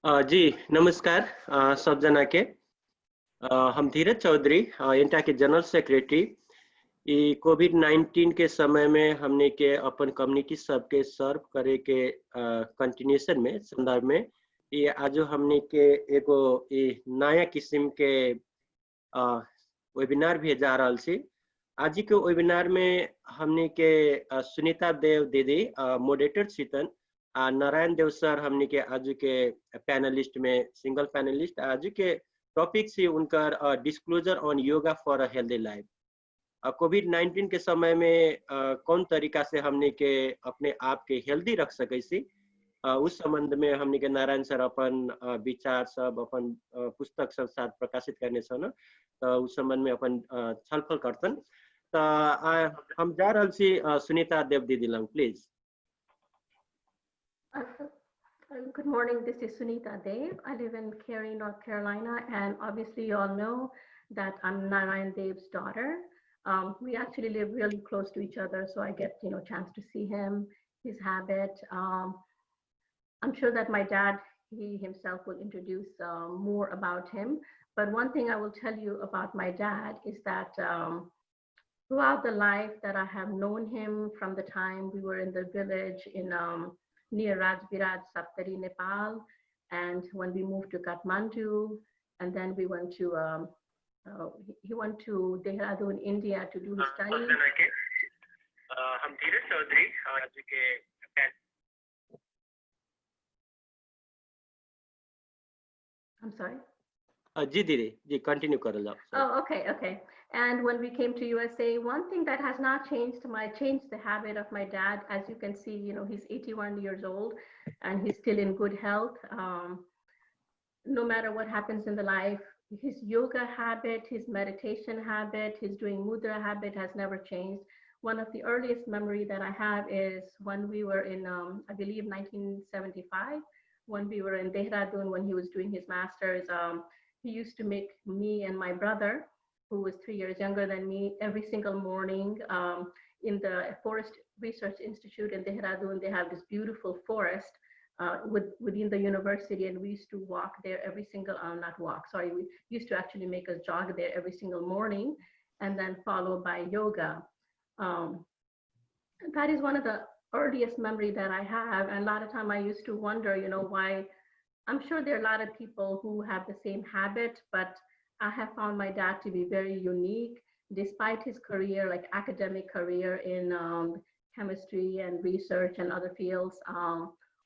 जी नमस्कार सब जना के। हम धीरज चौधरी, इंटा के जनरल सेक्रेटरी। ई कोविड 19 के समय में हमने के अपन कम्युनिटी सबके सर्व करे के कंटिन्यूएशन में संदर्भ में ये आज हमने के एगो ई नया किस्म के वेबिनार भी जा रहल छी। आज के वेबिनार में हमने के सुनीता देव दीदी मॉडरेटर छितन, नारायण देव सर हमने के आज के पैनलिस्ट में सिंगल पैनलिस्ट। आज के टॉपिक से उनकर disclosure on yoga for a healthy life. Covid 19 के समय में कौन तरीका से हमने के अपने आप के हेल्दी रख सके सी, उस संबंध में हमने के नारायण सर अपन विचार सब अपन पुस्तक सब साथ प्रकाशित करने सन, तो उस संबंध में अपन छलफल करतन। तो हम जा रहल छी सुनीता देव दीदी lung, please. Good morning, this is Sunita Dev. I live in Cary, North Carolina, and obviously you all know that I'm Narayan Dev's daughter. We actually live really close to each other, so I get chance to see him, his habit. I'm sure that my dad, he himself will introduce more about him. But one thing I will tell you about my dad is that throughout the life that I have known him, from the time we were in the village in near Rajbiraj, Saptari, Nepal, and when we moved to Kathmandu, and then we went to he went to Dehradun, India to do his studies. I'm sorry. जी continue कर लो। Oh, okay. And when we came to USA, one thing that has not changed changed the habit of my dad. As you can see, he's 81 years old and he's still in good health. No matter what happens in the life, his yoga habit, his meditation habit, his doing mudra habit has never changed. One of the earliest memory that I have is when we were in, I believe 1975, when we were in Dehradun, when he was doing his master's. He used to make me and my brother, who was 3 years younger than me, every single morning in the Forest Research Institute in Dehradun. They have this beautiful forest within the university, and we used to walk there every single, not walk, sorry, we used to actually make us jog there every single morning, and then followed by yoga. That is one of the earliest memory that I have, and a lot of time I used to wonder, why. I'm sure there are a lot of people who have the same habit, but I have found my dad to be very unique, despite his career, like academic career in chemistry and research and other fields.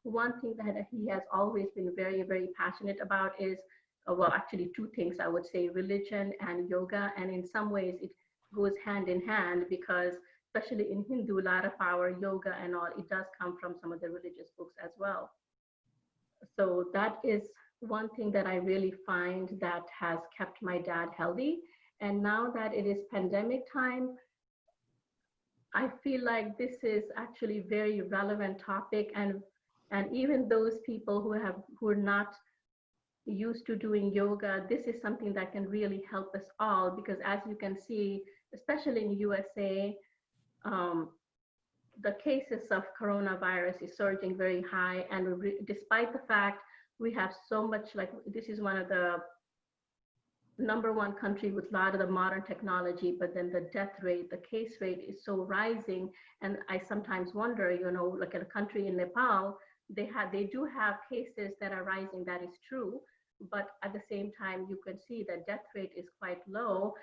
One thing that he has always been very, very passionate about is, well, actually two things I would say, religion and yoga. And in some ways it goes hand in hand because especially in Hindu, a lot of our yoga and all, it does come from some of the religious books as well. So that is one thing that I really find that has kept my dad healthy. And now that it is pandemic time, I feel like this is actually very relevant topic, and even those people who are not used to doing yoga, this is something that can really help us all, because as you can see, especially in USA, the cases of coronavirus is surging very high, and despite the fact we have so much, like this is one of the #1 country with a lot of the modern technology, but then the death rate, the case rate is so rising. And I sometimes wonder, like in a country in Nepal, they do have cases that are rising, that is true, but at the same time you can see that death rate is quite low.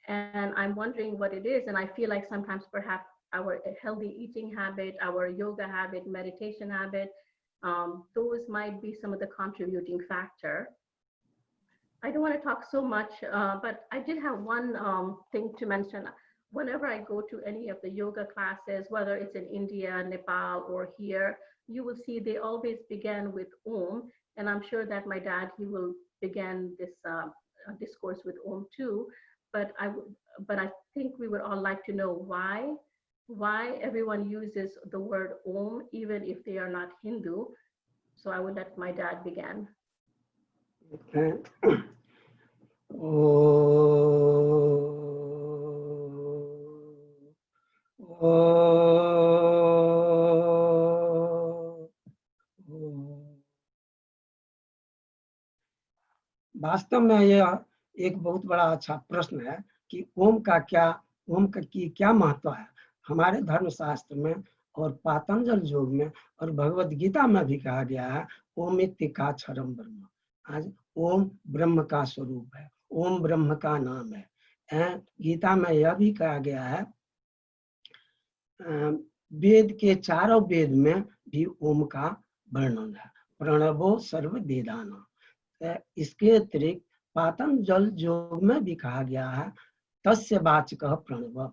And I'm wondering what it is, and I feel like sometimes perhaps our healthy eating habit, our yoga habit, meditation habit, those might be some of the contributing factor. I don't want to talk so much, but I did have one thing to mention. Whenever I go to any of the yoga classes, whether it's in India, Nepal, or here, you will see they always begin with Om. And I'm sure that my dad, he will begin this discourse with Om too. But I think we would all like to know why everyone uses the word Om, even if they are not Hindu. So I would let my dad begin. Okay. Oh. वास्तव में यह एक बहुत बड़ा अच्छा प्रश्न है कि ओम की क्या महत्व है। हमारे धर्मशास्त्र में और पातंजल योग में और भगवत गीता में भी कहा गया है ओम इत्तिकाक्षरम ब्रह्म। आज ओम ब्रह्म का स्वरूप है, ओम ब्रह्म का नाम है। गीता में यह भी कहा गया है, वेद के चारों वेद में भी ओम का वर्णन है, प्रणवो सर्व वेदानां। इसके अतिरिक्त पातंजल योग में भी कहा गया है तस्य वाचकः प्रणव।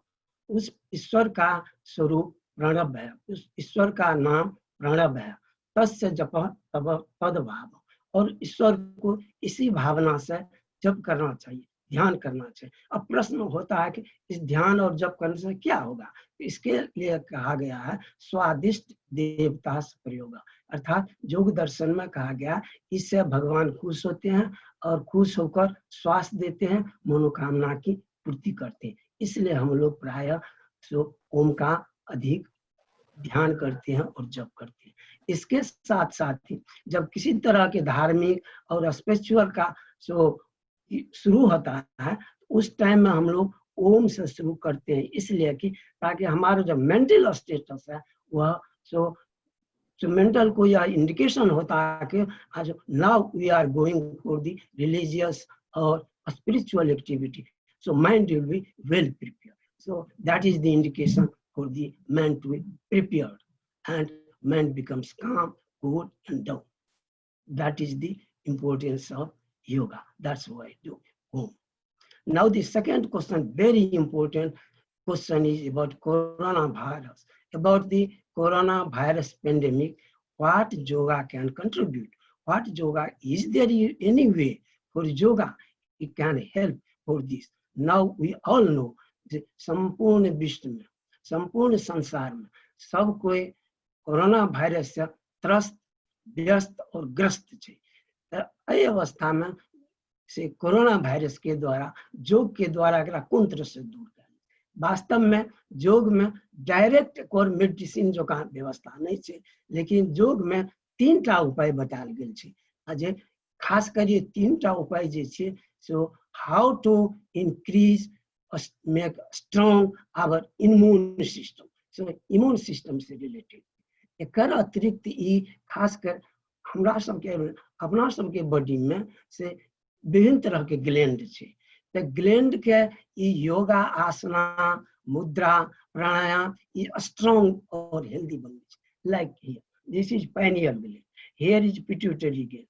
उस ईश्वर का स्वरूप प्रणव है, उस ईश्वर का नाम प्रणव है। तस्य जपः तब तद्भाव। और ईश्वर को इसी भावना से जप करना चाहिए, ध्यान करना चाहिए। अब प्रश्न होता है कि इस ध्यान और जप करने से क्या होगा। इसके लिए कहा गया है स्वादिष्ट देवता प्रयोग, अर्थात योग दर्शन में कहा गया इससे भगवान खुश होते हैं और खुश होकर श्वास देते हैं, मनोकामना की पूर्ति करते हैं। इसलिए हम लोग प्रायः ओम का अधिक ध्यान करते हैं और जप करते हैं। इसके साथ साथ ही जब किसी तरह के धार्मिक और स्पिरिचुअल का शुरू होता है, उस टाइम में हम लोग ओम से शुरू करते हैं, इसलिए कि ताकि हमारा जो मेंटल स्टेटस है वह मेंटल को यह इंडिकेशन होता है कि आज now we are going for the religious और spiritual activity, so mind will be well prepared. So that is the indication for the mind to be prepared, and mind becomes calm, cool and down. That is the importance of yoga. That's why I do Om. Now the second question, very important question, is about coronavirus. About the coronavirus pandemic, what yoga can contribute? What yoga, is there any way for yoga it can help for this? Now we all know संपूर्ण विश्व में, संपूर्ण संसार में सब कोई corona virus से त्रस्त, व्यस्त और ग्रस्त है। एहि अवस्था में से कोरोना वायरस के द्वारा योग के द्वारा एकरा कोन तरह से दूर करें। वास्तव में योग में डायरेक्ट कोर मेडिसिन जो का व्यवस्था नहीं है, लेकिन योग में 3टा उपाय बताल गेल छै। जे खास कर ये 3टा उपाय जे छै, so how to increase, make strong our immune system. So immune system से related एकर अतिरिक्त ई खास कर हमरा सबके अपना सबके बॉडी में से विभिन्न तरह के ग्लैंड छै। तो ग्लैंड के ई योगा, आसना, मुद्रा, प्राणायाम ई स्ट्रांग और हेल्दी बने छै। Like here, this is pineal gland, here is pituitary gland,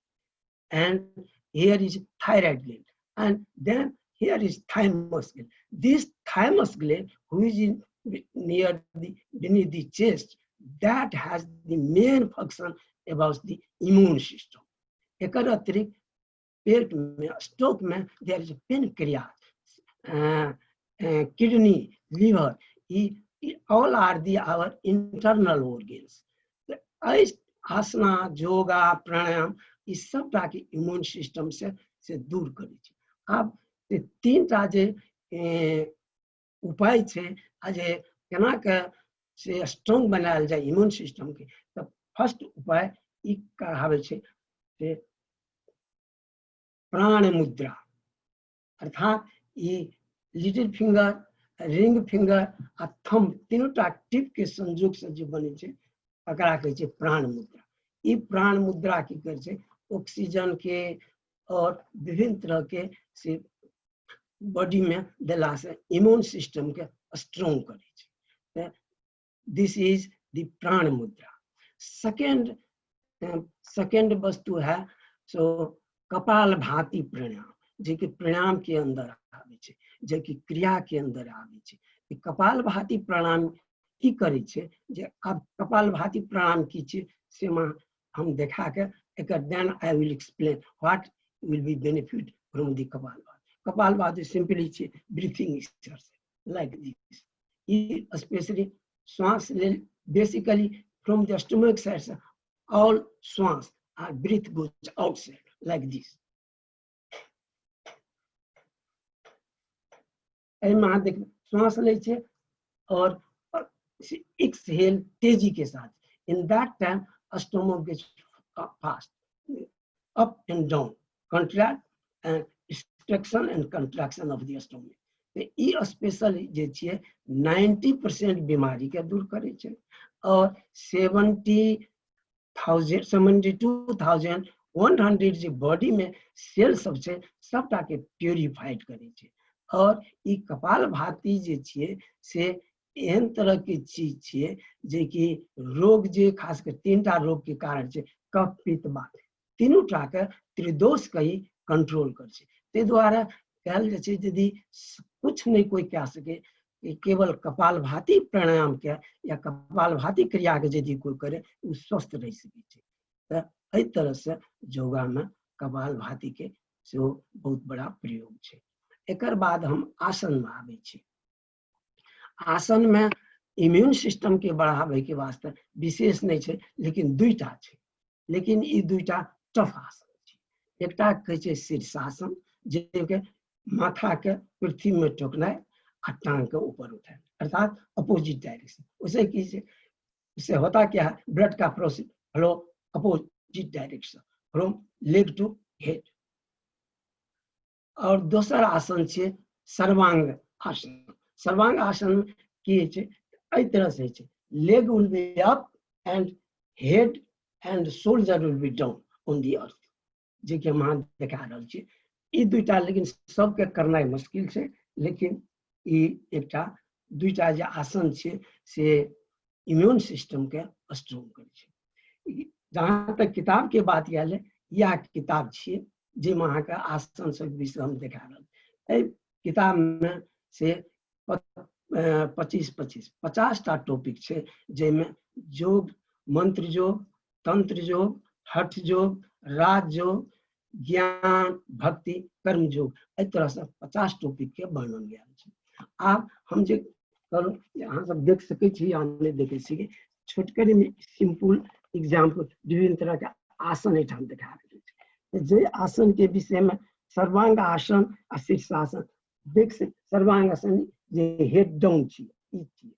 and here is thyroid gland, and then here is thymus gland. This thymus gland, who is near beneath the chest, that has the main function about the immune system. एकर अतिरिक्त पेट में, stock में, there is pancreas, kidney, liver, all are our internal organs. आसना, योगा, प्राणायाम इस सबटा के immune system से दूर करे छै। आब 3टा जे उपाय छै, जे केना के से स्ट्रांग बनायल जाए इम्यून सिस्टम के, तो फर्स्ट उपाय ई कहावे छै से प्राण मुद्रा, अर्थात ई लिटिल फिंगर, रिंग फिंगर आ थंब, 3टा टिप के संयोग से जो बने छै एकरा कहै छै प्राण मुद्रा। ई प्राण मुद्रा की करे छै ऑक्सीजन के और विभिन्न तरह के से बॉडी में देला से इम्यून सिस्टम के स्ट्रांग करे छै। दिस इज द प्राण मुद्रा। सेकेंड वस्तु है सो कपाल भाती प्राणायाम, जे कि प्राणायाम के अंदर आवे छै, जे कि क्रिया के अंदर आवे छै। कपाल भाती प्राणायाम की करे छै, जे अब कपाल भाती प्राणायाम की छै से हम देखा के then I will explain what will be benefit from the Kapalabhati. Kapalabhati is simply breathing exercise like this. Especially swans, basically from the stomach side, all swans, breath goes outside like this. श्वास ले छे और exhale तेजी के साथ. In that time, stomach gets fast, up and down, contract स्ट्रक्शन and contraction of the stomach. तो ई स्पेशल जे छिए 90% बीमारी के दूर करे छे और 72,100 जे बॉडी में सेल सब छे सबटा के प्यूरिफाइड करे छे। और ई कपालभाति जे छिए से एहन तरह के चीज छिए जे कि रोग जे खास कर 3टा रोग के कारण छे, कफ पित्त वात, तीनूटा के त्रिदोष के ही कंट्रोल कर छे। ते द्वारा कहल जाय छे यदि कुछ नहीं कोई कह सके, केवल कपालभाति प्राणायाम के या कपालभाति क्रिया के यदि कोई करे उ स्वस्थ रह सके छे। तो एहि तरह से योगा में कपालभाति के सेहो बहुत बड़ा प्रयोग छे। एकर बाद हम आसन में आबै छी। आसन में इम्यून सिस्टम के बढ़ावे के वास्ते विशेष नहीं छे, लेकिन दुईटा छे, लेकिन ई दुईटा टफ आसन छे। एकटा कहै छे शीर्षासन, जे के माथा के पृथ्वी में ठोकनाय आ टांग के ऊपर उठाना, अर्थात अपोजिट डायरेक्शन। उसे की से उससे होता क्या है, ब्लड का process flow opposite direction from leg to head. और दोसर आसन छे सर्वांग आसन। सर्वांग आसन की छे एहि तरह से छे, leg will be up and head and shoulder will be down on the earth, जे के हम देखा रहल छी। ई दुईटा लेकिन सबके करनाय मुश्किल छे, लेकिन ई एकटा दुईटा जे आसन छे से इम्यून सिस्टम के स्ट्रॉन्ग करे छे। जहाँ तक किताब के बात आयल है, यह किताब छे जे अहाँ के आसन सब विषय हम देखा रहल। किताब में से 50टा टॉपिक छे, जेमे योग, मंत्र योग, तंत्र योग, हठ योग, राज योग, ज्ञान, भक्ति, कर्म योग, एहि तरह से 50 टॉपिक के वर्णन गया छे। आब हम जे अहाँ सब देख सके छी या नहीं देखे छी, छोटकर में सिंपल एग्जाम्पल विभिन्न तरह के आसन एठाम देखा रहल छै। जे आसन के विषय में सर्वांग आसन आ शीर्षासन देख सक। सर्वांग आसन जे हेड डाउन छी, ई छी।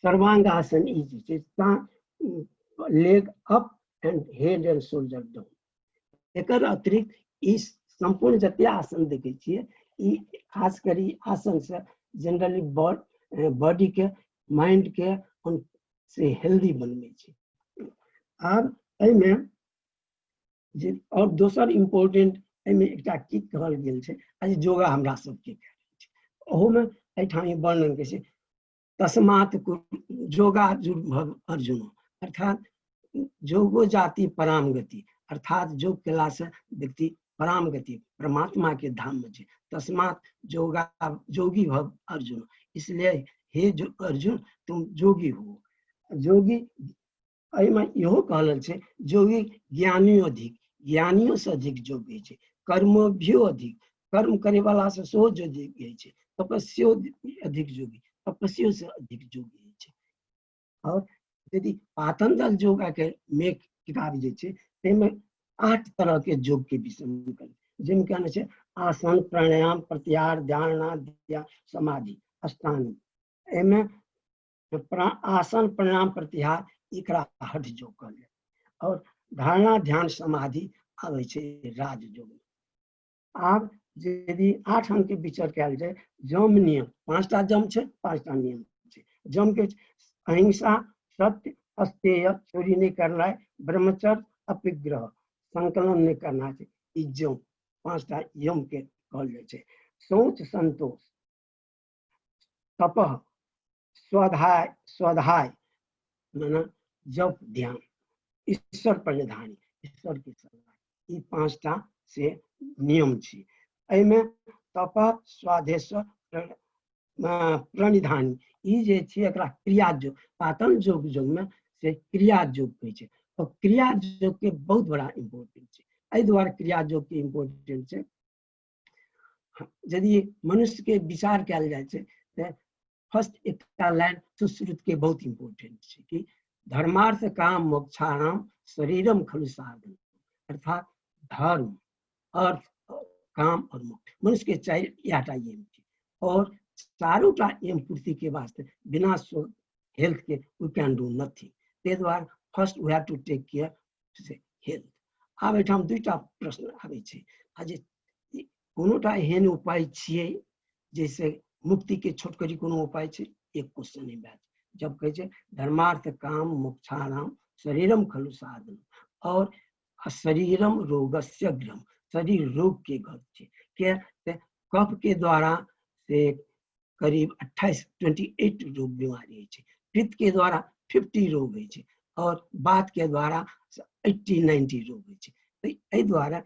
सर्वांग आसन ई छी, leg up and head and shoulder down. एकर अतिरिक्त ई संपूर्ण जते आसन देखे छिए, ई खास करी आसन से जनरली बॉडी के, माइंड के से हेल्दी बनबै छै। आब एहिमे जे और दोसर इम्पोर्टेंट एहिमे एकटा की कहल गेल छै, आज योगा हमरा सबके ओहो में एठाम वर्णन के छै, तस्मात् योगा जुर्भव अर्जुन, अर्थात योगो जाति पराम गति, अर्थात योग केला से व्यक्ति पराम गति परमात्मा के धाम में छै। तस्मात् योगा योगी भव अर्जुन, इसलिए हे जो अर्जुन तुम योगी हो। योगी एहिमे इहो कहल छै, योगी ज्ञानियों अधिक, ज्ञानियों से अधिक योगी छै। कर्मभ्यो अधिक, कर्म करे वाला से सो योगी छै। तपस्यो अधिक योगी, तपस्यो से अधिक योगी छै। और यदि पातंजल योगा के में किताब जे छै, तेमे 8 तरह के योग के विषय में कहल, जिनके छै आसन, प्राणायाम, प्रत्याहार, ध्यान, ध्यान, समाधि, अष्टांग। एमे आसन, प्राणायाम, प्रत्याहार एकरा हठ योग कहल जाय, और धारणा, ध्यान, समाधि आबै छै राज योग। आब यदि 8 अंक के विचार कयल जाय, जम नियम 5टा जम छै, 5टा नियम छै। जम के अहिंसा, सत्य, अस्तेय, चोरी नहीं करना है, ब्रह्मचर्य, अपिग्रह, संकलन नहीं करना है, ई जम 5टा यम के कहल जाय छै। शौच, संतोष, तपह, स्वाध्याय, स्वाध्याय माने जप, ध्यान, ईश्वर प्रणिधानी, ईश्वर के सन्मान, ई 5टा से नियम छी। एहिमे तपह, स्वाध्याय, प्रणिधानी ई जे छै एकरा क्रिया योग, पातंजल योग में से क्रिया योग कहै छै। और क्रिया योग के बहुत बड़ा इम्पोर्टेंट छै। एहि द्वारा क्रिया योग के इम्पोर्टेंट छै। यदि मनुष्य के विचार कयल जाय छै तऽ फर्स्ट एकटा लाइन सुश्रुत के बहुत इम्पोर्टेंट छै कि धर्मार्थ काम मोक्षाणाम शरीरम खलु साधन, अर्थात धर्म, अर्थ, काम और मोक्ष, मनुष्य के 4टा एम छै। और 4टा एम पूर्ति के वास्ते बिना हेल्थ के वी कैन डू नथिंग। ते द्वारा first we have to take care से हेल्थ। आब एठाम 2टा प्रश्न आबै छै, आ जे कोनोटा एहन उपाय छियै जैसे मुक्ति के छोटकरी कोनो उपाय छै? एक क्वेश्चन ही बैच जब कहे छै धर्मार्थ काम मोक्षाणाम शरीरम खलु साधन और शरीरम रोगस्य ग्रह, शरीर रोग के घर छै के कफ के द्वारा से करीब 28 रोग बीमारी है, पित्त के द्वारा 50 रोग है और बात के द्वारा 80-90 रोग है। तो द्वारा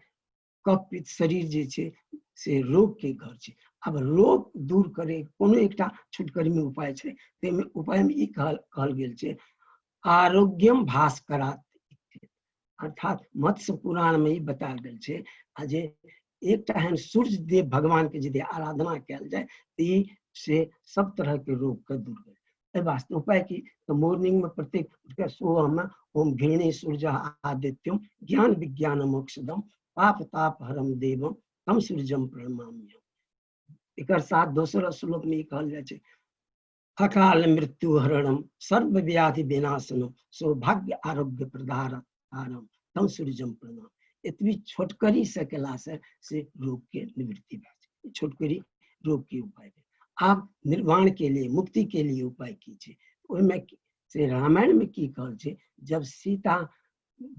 कफ पित्त शरीर जे छै से रोग के घर छै। अब रोग दूर करे कोनो एकटा छुटकरी में उपाय छै, तेमे उपाय में ई कहल गेल छै आरोग्यम भास्करात्, अर्थात मत्स्य पुराण में ई बतायल गेल छै जे एकटा एहन सूर्य देव भगवान के यदि आराधना कयल जाए तो से सब तरह के रोग के दूर करे। वास्ते उपाय की तो मॉर्निंग में प्रत्येक सोहम ओम घृणे सूर्य आदित्यम ज्ञान विज्ञान मोक्षदम पाप ताप हरम देवम तम सूर्यम प्रणमाम्यहम्। एकर साथ दोसर श्लोक में कहल जाय छै अकाल मृत्यु हरणम सर्व व्याधि विनाशनम सौभाग्य आरोग्य प्रदारम तम सूर्यम प्रणाम। इतनी छोटकरी से केला से रोग के निवृत्ति भए, छोटकरी रोग के उपाय। आप निर्वाण के लिए मुक्ति के लिए उपाय कीजिए। ओहिमे से रामायण में की कहल छै जब सीता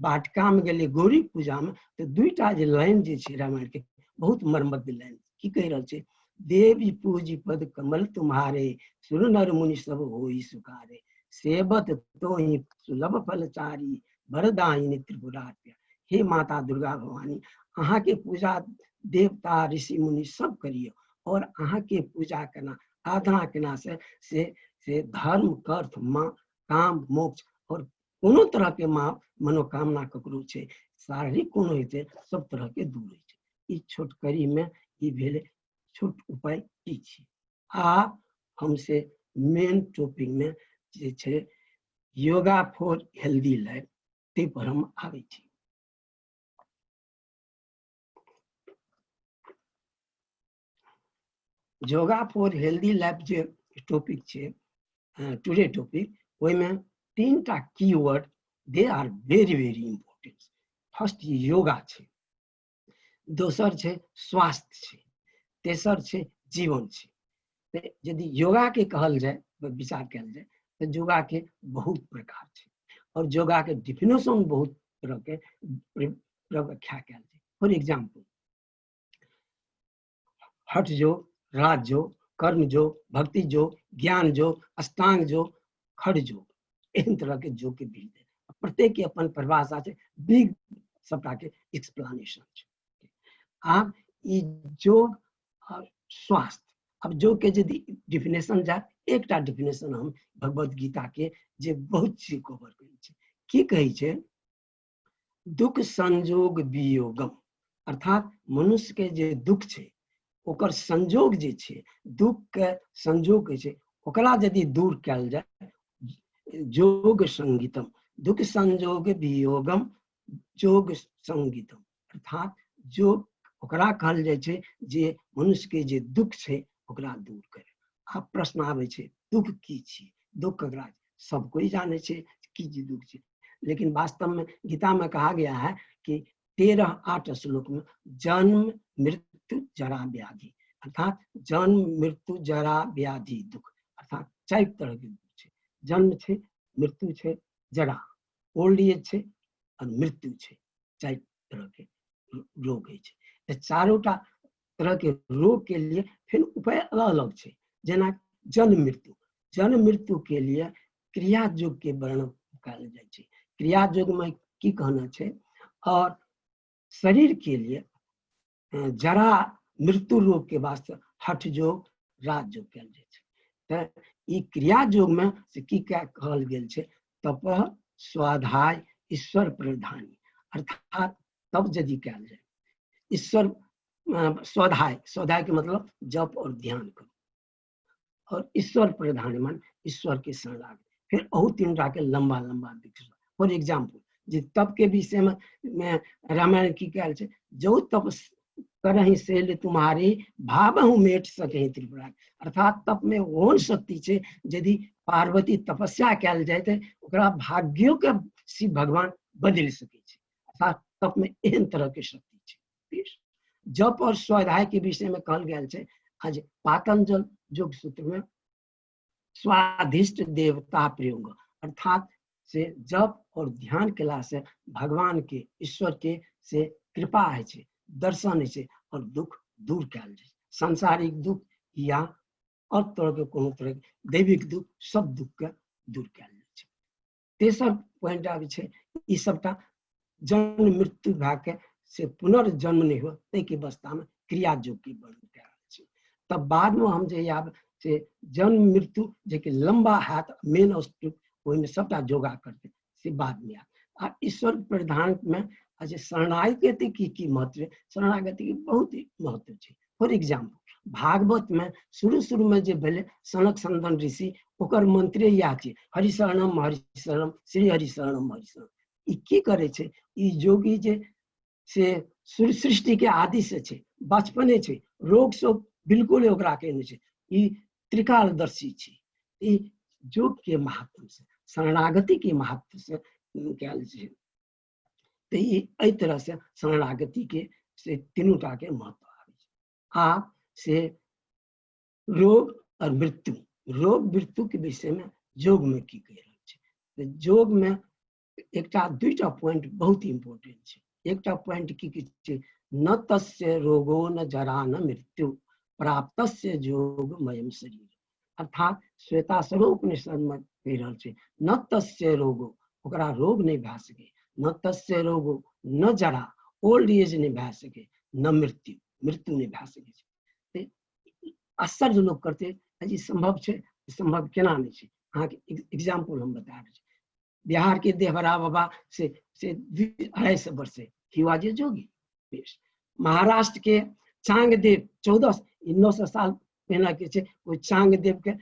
बाटिका में गेले गौरी पूजा में तो दुईटा जे लाइन जे छै रामायण के बहुत मर्मज्ञ लाइन की कह रहल छै देवी पूजी पद कमल तुम्हारे सुर नर मुनि सब होई सुखारे सेवत तो ही सुलभ फलचारी वरदायिनी त्रिपुरार्य। हे माता दुर्गा भवानी अहाँ के पूजा देवता ऋषि मुनि सब करियो और अहाँ के पूजा करना आराधना करना से धर्म अर्थ माँ काम मोक्ष और कोनो तरह के मनोकामना ककरो छै शारीरिक कोनो हेतै सब तरह के दूर है। ई छोटकरी में ई भेले छोट उपाय की छी। आप हमसे मेन टॉपिक में जे छै योगा फॉर हेल्दी लाइफ ते पर हम आबै छी। योगा फॉर हेल्दी लाइफ जे टॉपिक छै टुडे टॉपिक ओहि में तीनटा keyword they are very very important. First yoga छै, दोसर छै स्वास्थ्य छै, तेसर छै जीवन छै। यदि योगा के कहल जाए विचार कयल जाए तो योगा के बहुत प्रकार छै और योगा के डिफिनेशन बहुत तरह के व्याख्या कयल जाए। फॉर एग्जाम्पल हठ योग, राज योग, कर्म योग, भक्ति योग, ज्ञान योग, अष्टांग योग, खड़ योग, एहन तरह के योग के विध है। प्रत्येक के अपन परिभाषा छै, बिग सबटा के एक्सप्लेनेशन छै। आब ई योग और स्वास्थ्य, अब योग के यदि डिफिनेशन जाए एकटा डिफिनेशन हम भगवत गीता के जे बहुत चीज कवर करै छै की कहै छै दुख संयोग वियोगम, अर्थात मनुष्य के जे दुख छै ओकर संयोग जे छै दुख के संयोग छै ओकरा यदि दूर कयल जाए योग संगीतम, दुख संयोग वियोगम योग संगीतम, अर्थात योग ओकरा कहल जाय छै जे मनुष्य के जे दुख छै ओकरा दूर करे। अब प्रश्न आवे छै दुख की छी, दुख ककरा सब कोई जाने छै की जी दुख छै, लेकिन वास्तव में गीता में कहा गया है कि 13-8 श्लोक में जन्म मृत्यु जरा व्याधि, अर्थात जन्म मृत्यु जरा व्याधि दुख, अर्थात 4 तरह के दुख छै। जन्म छै, मृत्यु छै, जरा ओल्ड एज छै और मृत्यु छै, 4 तरह के रोग है। चारोटा तरह के रोग के लिए फिर उपाय अलग अलग छै। जेना जन्म मृत्यु, जन्म मृत्यु के लिए क्रिया योग के वर्णन कयल जाय छै। क्रिया योग में की कहना छै और शरीर के लिए जरा मृत्यु रोग के वास्ते हठ योग राज योग कयल जाय छै। त ई क्रिया योग में से की कहल गेल छै तपः स्वाध्याय ईश्वर प्रधानी, अर्थात तब यदि कयल जाए ईश्वर स्वाध्याय, स्वाध्याय के मतलब जप और ध्यान करो और ईश्वर प्रधान मान ईश्वर के शरण। फिर और 3 के लंबा लंबा दिख। फॉर एग्जाम्पल जे तप के विषय में रामायण की कहल छै जो तप करहि से तुम्हारी भावहु मेट सके त्रिपुरा, अर्थात तप में ओहन शक्ति छै यदि पार्वती तपस्या कयल जाए तो ओकरा भाग्यो के शिव भगवान बदल सके छै, अर्थात तप में एहन तरह के शक्ति छै। जप और स्वाध्याय के विषय में कहल गया है। आज पातंजल योग सूत्र में स्वाधिष्ट देवता प्रयोग अर्थात से जप और ध्यान केला से भगवान के ईश्वर के से कृपा है छे, दर्शन है और दुख दूर कैल जाए। सांसारिक दुख या और तरह के कोनो तरह के दैविक दुख सब दुख के दूर कैल जाए। तेसर पॉइंट आबे छे ई सबटा जन्म मृत्यु भाग के से पुनर्जन्म नहीं हो तै के अवस्था में क्रिया योग की वर्णन कैल छे। तब बाद में हम जे आब से जन्म मृत्यु जे के लंबा हाथ मेन अस्तु ओहि में सबटा योगा करते से बाद में आ ईश्वर प्रधान में आज शरणागति की महत्व है। शरणागति के बहुत ही महत्व है। फॉर एग्जाम्पल भागवत में शुरू में जे भेले सनक संदन ऋषि ओकर मंत्रे या छे हरि शरणम श्री हरि शरणम हरि शरणम। ई की करे छे ई योगी जे से सृष्टि के आदि से छे बचपने छे रोग शोक बिल्कुल ओकरा के नहीं छे। ई त्रिकालदर्शी छे। ई योग के महत्व से शरणागति के महत्व से कल छे। तो ये तरह से शरणागति के से तीनों टा के महत्व आ से रोग और मृत्यु के विषय में योग में की कह रहे छे। तो योग में एकटा दुईटा पॉइंट बहुत इम्पोर्टेंट छे। एकटा पॉइंट की छे न तस्य रोगो न जरा न मृत्यु प्राप्तस्य योगमयम शरीर अर्थात श्वेताश्वरो उपनिषद में कह रहे छे न तस्य रोगो ओकरा रोग नहीं भा सके, न तस्य रोगो न जरा ओल्ड एज नहीं भा सके, न मृत्यु नहीं भा सके। आश्चर्य लोग करते जी संभव छे, संभव केना नहीं छे। अहाँ के एग्जाम्पल हम बता रहे छे। बिहार के देहरा बाबा से 250 वर्ष ही वाज जोगी। महाराष्ट्र के चांगदेव 900 साल पहले के छे वो चांगदेव के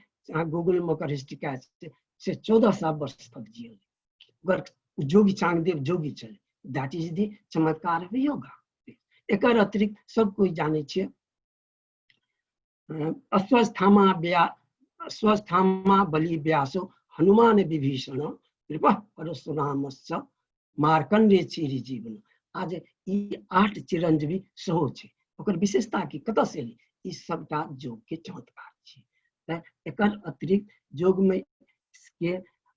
गूगल में ओकर हिस्ट्री का से 1400 वर्ष तक जिए। अगर जोगी चांगदेव जोगी चले दैट इज द चमत्कार ऑफ योगा। एकर अतिरिक्त सब कोई जाने छे अस्वस्थामा बलि व्यासो हनुमान विभीषण कृपा परशुरामस्य मार्कंडे चिरी जीवन। आज ई 8 चिरंजीवी सेहो छे। ओकर विशेषता की कत से ली ई सबटा योग के चमत्कार छे। एकर अतिरिक्त योग में के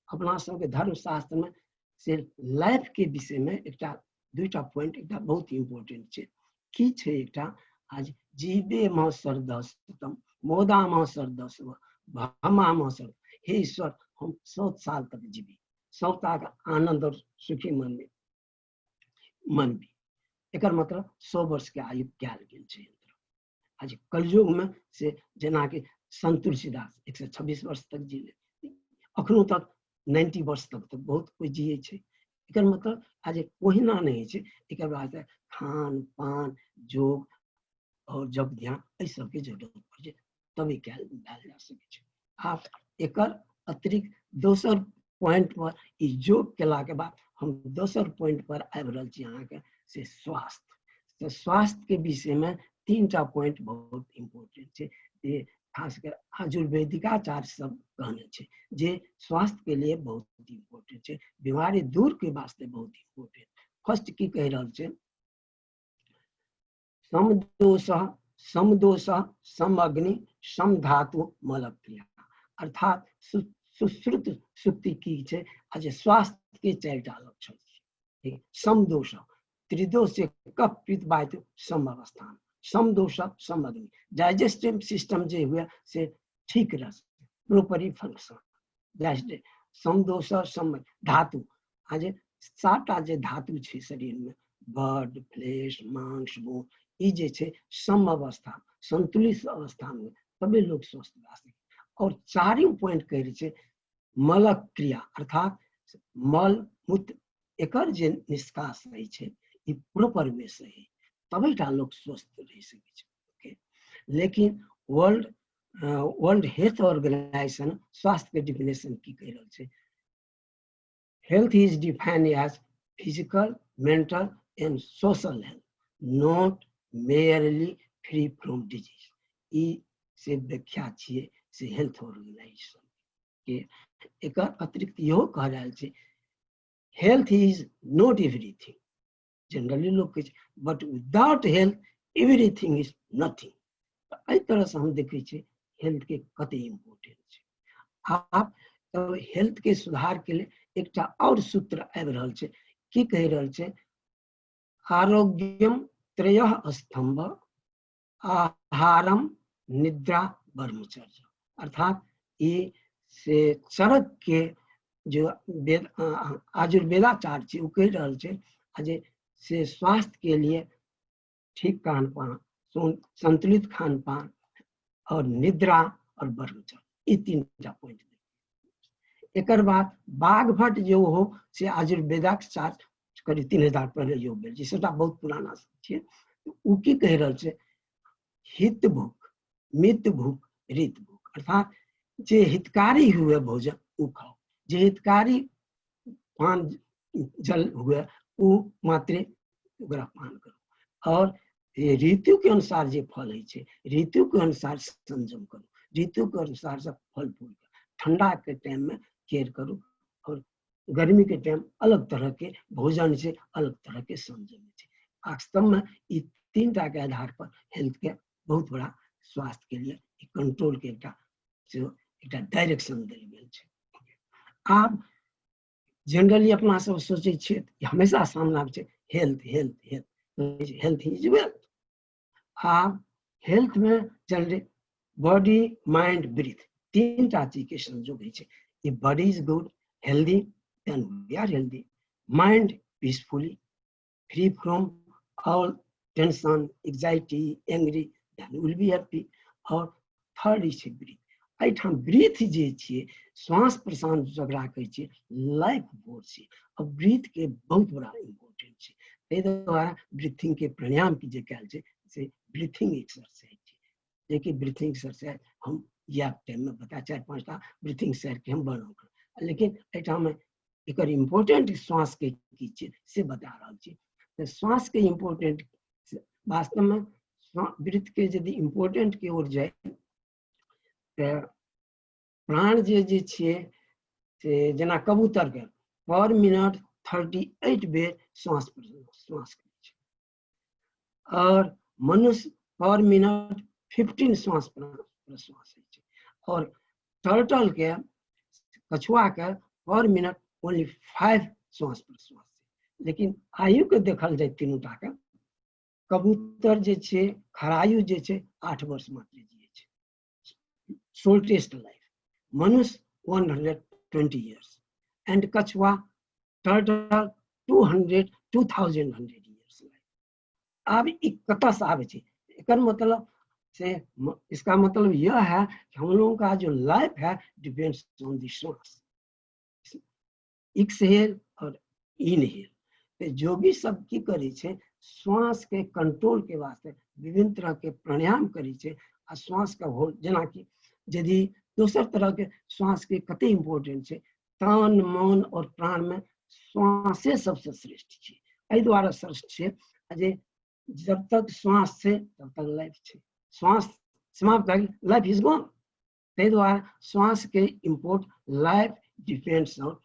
अपना सब के धर्म शास्त्र में से लाइफ के विषय में एकटा दुईटा पॉइंट एकटा बहुत इम्पोर्टेंट छे। की छे एकटा आज जीवे म सरदस्तम मोदा म सरदस्व भमा म सर। हे ईश्वर हम 100 साल तक जीवी, 100 तक आनंद और सुखी मन भी। एकर मतलब 100 वर्ष के आयु कैल गेल छे। आज कलयुग में से जना कि संत तुलसीदास 126 वर्ष तक जीले, अखनो तक 90 वर्ष तक तो बहुत कोई जिये छे। एकर मतलब आज कोहिना नहीं छे। एकर बाद खान पान योग और जब ध्यान इस सब के जरूरत पड़े तभी कैल जा सके छे। आप एकर अतिरिक्त दोसर पॉइंट पर योग केला के बाद हम दोसर पॉइंट पर आबि रहल छी अहाँ के से स्वास्थ्य। तो स्वास्थ्य के विषय में 3टा पॉइंट बहुत इम्पोर्टेंट छे। ये खासकर आयुर्वेदिकाचार्य सब कहने छे जे स्वास्थ्य के लिए बहुत इम्पोर्टेंट छे, बीमारी दूर के वास्ते बहुत इम्पोर्टेंट। फर्स्ट की कह रहल छे समदोष समअग्नि समधातु मलक्रिया अर्थात सुश्रुत सुक्ति की छे। आज स्वास्थ्य के 4टा लक्षण छे। समदोष त्रिदोष से कफ पित्त वायु समअवस्थान, समदोष समअग्नि डाइजेस्टिव सिस्टम जे हुए से ठीक रह प्रॉपरली फंक्शन। समदोष सम धातु आज 7टा जे धातु छे शरीर में ब्लड फ्लेश मांस बोन ई जे छे सम अवस्था संतुलित अवस्था में तबे लोग स्वस्थ रह सके। और 4वीं पॉइंट कह रहे छे मल क्रिया अर्थात मल मूत्र एकर जे निष्कास रही छे ई प्रॉपर में सही तबे टा लोग स्वस्थ रह सके छे। लेकिन वर्ल्ड हेल्थ ऑर्गेनाइजेशन स्वास्थ्य के डिफिनेशन की कह रहल छे health is defined as physical mental and social health not merely free from disease. ई से व्याख्या छिए से हेल्थ ऑर्गेनाइजेशन के। एकर अतिरिक्त यो कह रहल छे health is not everything generally लोग कहे but without health everything is nothing. एहि तरह से हम देखै छियै हेल्थ के कते इम्पोर्टेंट छै। आप हेल्थ के सुधार के लिए एकटा और सूत्र आबि रहल छै, की कहि रहल छै, आरोग्यम त्रयः स्तंभ आहारम निद्रा ब्रह्मचर्य। अर्थात ये से चरक के जो आयुर्वेदाचार्य छै, वो कहि रहल छै जे से स्वास्थ्य के लिए ठीक खान पान, संतुलित खान पान और निद्रा और ब्रह्मचर्य, ये तीनटा पॉइंट। एकर बाद बाघभट्ट जो हो से आयुर्वेदाक चार्ट करीब 3000 पहले जो भेल छै, सेटा बहुत पुराना छै। उ की कहि रहल छै, हित भूख मित भूख ऋत भूख। अर्थात जे हितकारी हुए भोजन उ खाओ, जे हितकारी पान जल हुए उ मात्रे ओकरा पान करो, और ऋतु के अनुसार जे फल है छै, ऋतु के अनुसार संयम करो, ऋतु के अनुसार से फल फूल। ठंडा के टाइम में केयर करो, और गर्मी के टाइम अलग तरह के भोजन से अलग तरह के संयम है। वास्तव में ये तीनटा के आधार पर हेल्थ के बहुत बड़ा स्वास्थ्य के लिए कंट्रोल के एक डायरेक्शन देल गेल छै। आप जनरली अपना सब सोचे छियै, हमेशा सामना छै health health health, health is wealth. आप हेल्थ में जनरली बॉडी माइंड ब्रीथ तीनटा चीज के संयोग है। If body is good, healthy, then we are healthy. Mind peacefully, free from all tension, anxiety, angry, then we will be happy. और third is breath. एहिठाम breathe जे छियै, श्वास प्रश्वास जकरा कहै छियै, लाइफ बोर्ड छै, और ब्रीथ के बहुत बड़ा इम्पोर्टेंट छै। ताहि दुआरे ब्रीथिंग के प्राणायाम की जे कयल छै से ब्रीथिंग एक्सरसाइज छै, जेकि ब्रीथिंग एक्सरसाइज हम या टाइम में बता 4-5टा ब्रीथिंग एक्सरसाइज के हम वर्णन कर, लेकिन एहिठाम एक इम्पोर्टेंट श्वास के की छै से बता रहल छी। तो श्वास के इम्पोर्टेंट वास्तव में ब्रीथ के यदि इम्पोर्टेंट की ओर जाए तो प्राण जे छियै से जेना कबूतर के पर मिनट 38 बेर श्वास करै छै, और मनुष्य पर मिनट 15 श्वास प्रश्वास है, और टर्टल के कछुआ के पर मिनट ओनली 5 श्वास प्रश्वास है। लेकिन आयु के देखल जाए तीनोटा के, कबूतर जे छै खरायु जे छै 8 वर्ष मात्र जियै छै, शॉर्टेस्ट लाइफ। मनुष्य 120 years, and कछुआ टर्टल 2100 years लाइफ। अब कतऽ से आबै छै, एकर मतलब से इसका मतलब यह है कि हम लोगों का जो लाइफ है डिपेंड्स ऑन द श्वास, एक्सहेल और इनहेल। तो जो भी सब की करे छे श्वास के कंट्रोल के वास्ते विभिन्न तरह के प्राणायाम करे छे, आ श्वास का होल जेना कि यदि दोसर तरह के श्वास के कते इम्पोर्टेंट छे, तन मन और प्राण में श्वासे सबसे श्रेष्ठ छे। एहि द्वारा श्रेष्ठ छे जे जब तक श्वास छे तब तक लाइफ छे, श्वास समाप्त भए गेल लाइफ इज गॉन। ताहि द्वारे श्वास के इम्पोर्ट लाइफ डिपेंड्स ऑन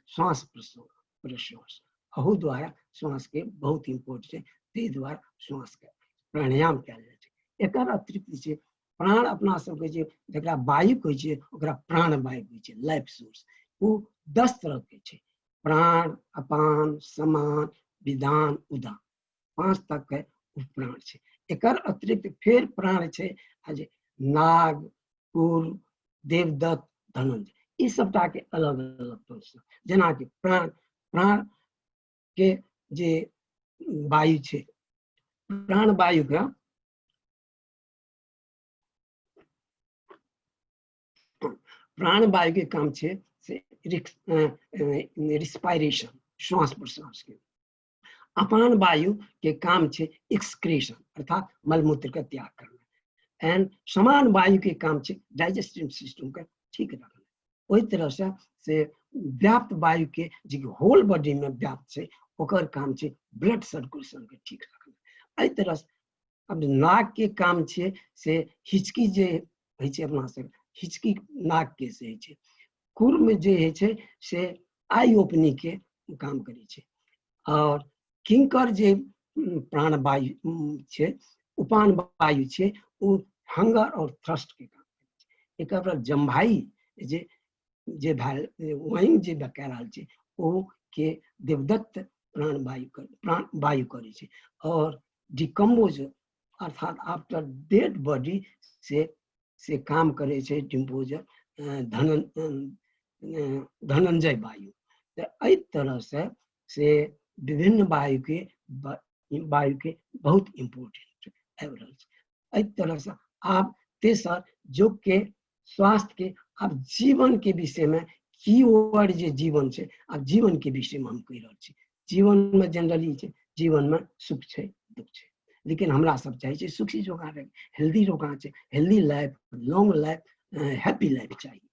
श्वास प्रश्वास, अहू द्वारा श्वास के बहुत इम्पोर्ट छे। ताहि द्वारे श्वास के प्राणायाम कयल जाइ छै। एकर अतिरिक्त छै प्राण, अपना सबके जे जकरा वायु कहै छै ओकरा प्राण वायु कहै छै, लाइफ सोर्स। वो 10 तरह के छै, प्राण, अपान, समान, विदान, उदान, 5 तक के प्राण छै। एकर अतिरिक्त फिर प्राण छै जे नाग, कुर, देवदत्त, धनंजय, ई सबटा के अलग अलग प्रश्न। जेना कि प्राण के जे वायु छै, प्राण वायु के प्राण वायु के काम छै से रिस्पायरेशन, श्वास प्रश्वास के। अपान वायु के काम छे एक्सक्रेशन, अर्थात मलमूत्र का त्याग करना। एंड समान वायु के काम छे डाइजेस्टिव सिस्टम का ठीक रखना। ओहि तरह से व्याप्त वायु के जे होल बॉडी में व्याप्त छे ओकर काम छे ब्लड सर्कुलेशन के ठीक रखना। एहि तरह से अब नाक के काम छे से हिचकी जे होइ छे, अपना सब हिचकी नाक के से होइ छे। कुर्म जे होइ छे से आई ओपनिंग के काम करे छे, और किंकर जे प्राणवायु छे, उपान वायु छे, वो हंगर और थ्रस्ट के काम करे छे। एकर पर जम्भाई जे जे वहीं जे कह रहल छे ओ के देवदत्त प्राण वायु करे छे। और डिकम्पोज अर्थात आफ्टर डेड बॉडी से काम करे छे डिम्पोजर धनंजय वायु। तो एहि तरह से विभिन्न वायु के बहुत इम्पोर्टेंट एहि तरह से आप तेसर योग के स्वास्थ्य के आप जीवन के विषय में कीवर्ड जे जीवन छे, आप जीवन के विषय में हम कह रहल छी। जीवन में जनरली छे, जीवन में सुख छे दुख छे, लेकिन हमरा सब चाहे छे सुखी जोगा रहे, हेल्दी रोगा छे, healthy life, long life, happy life चाहिए।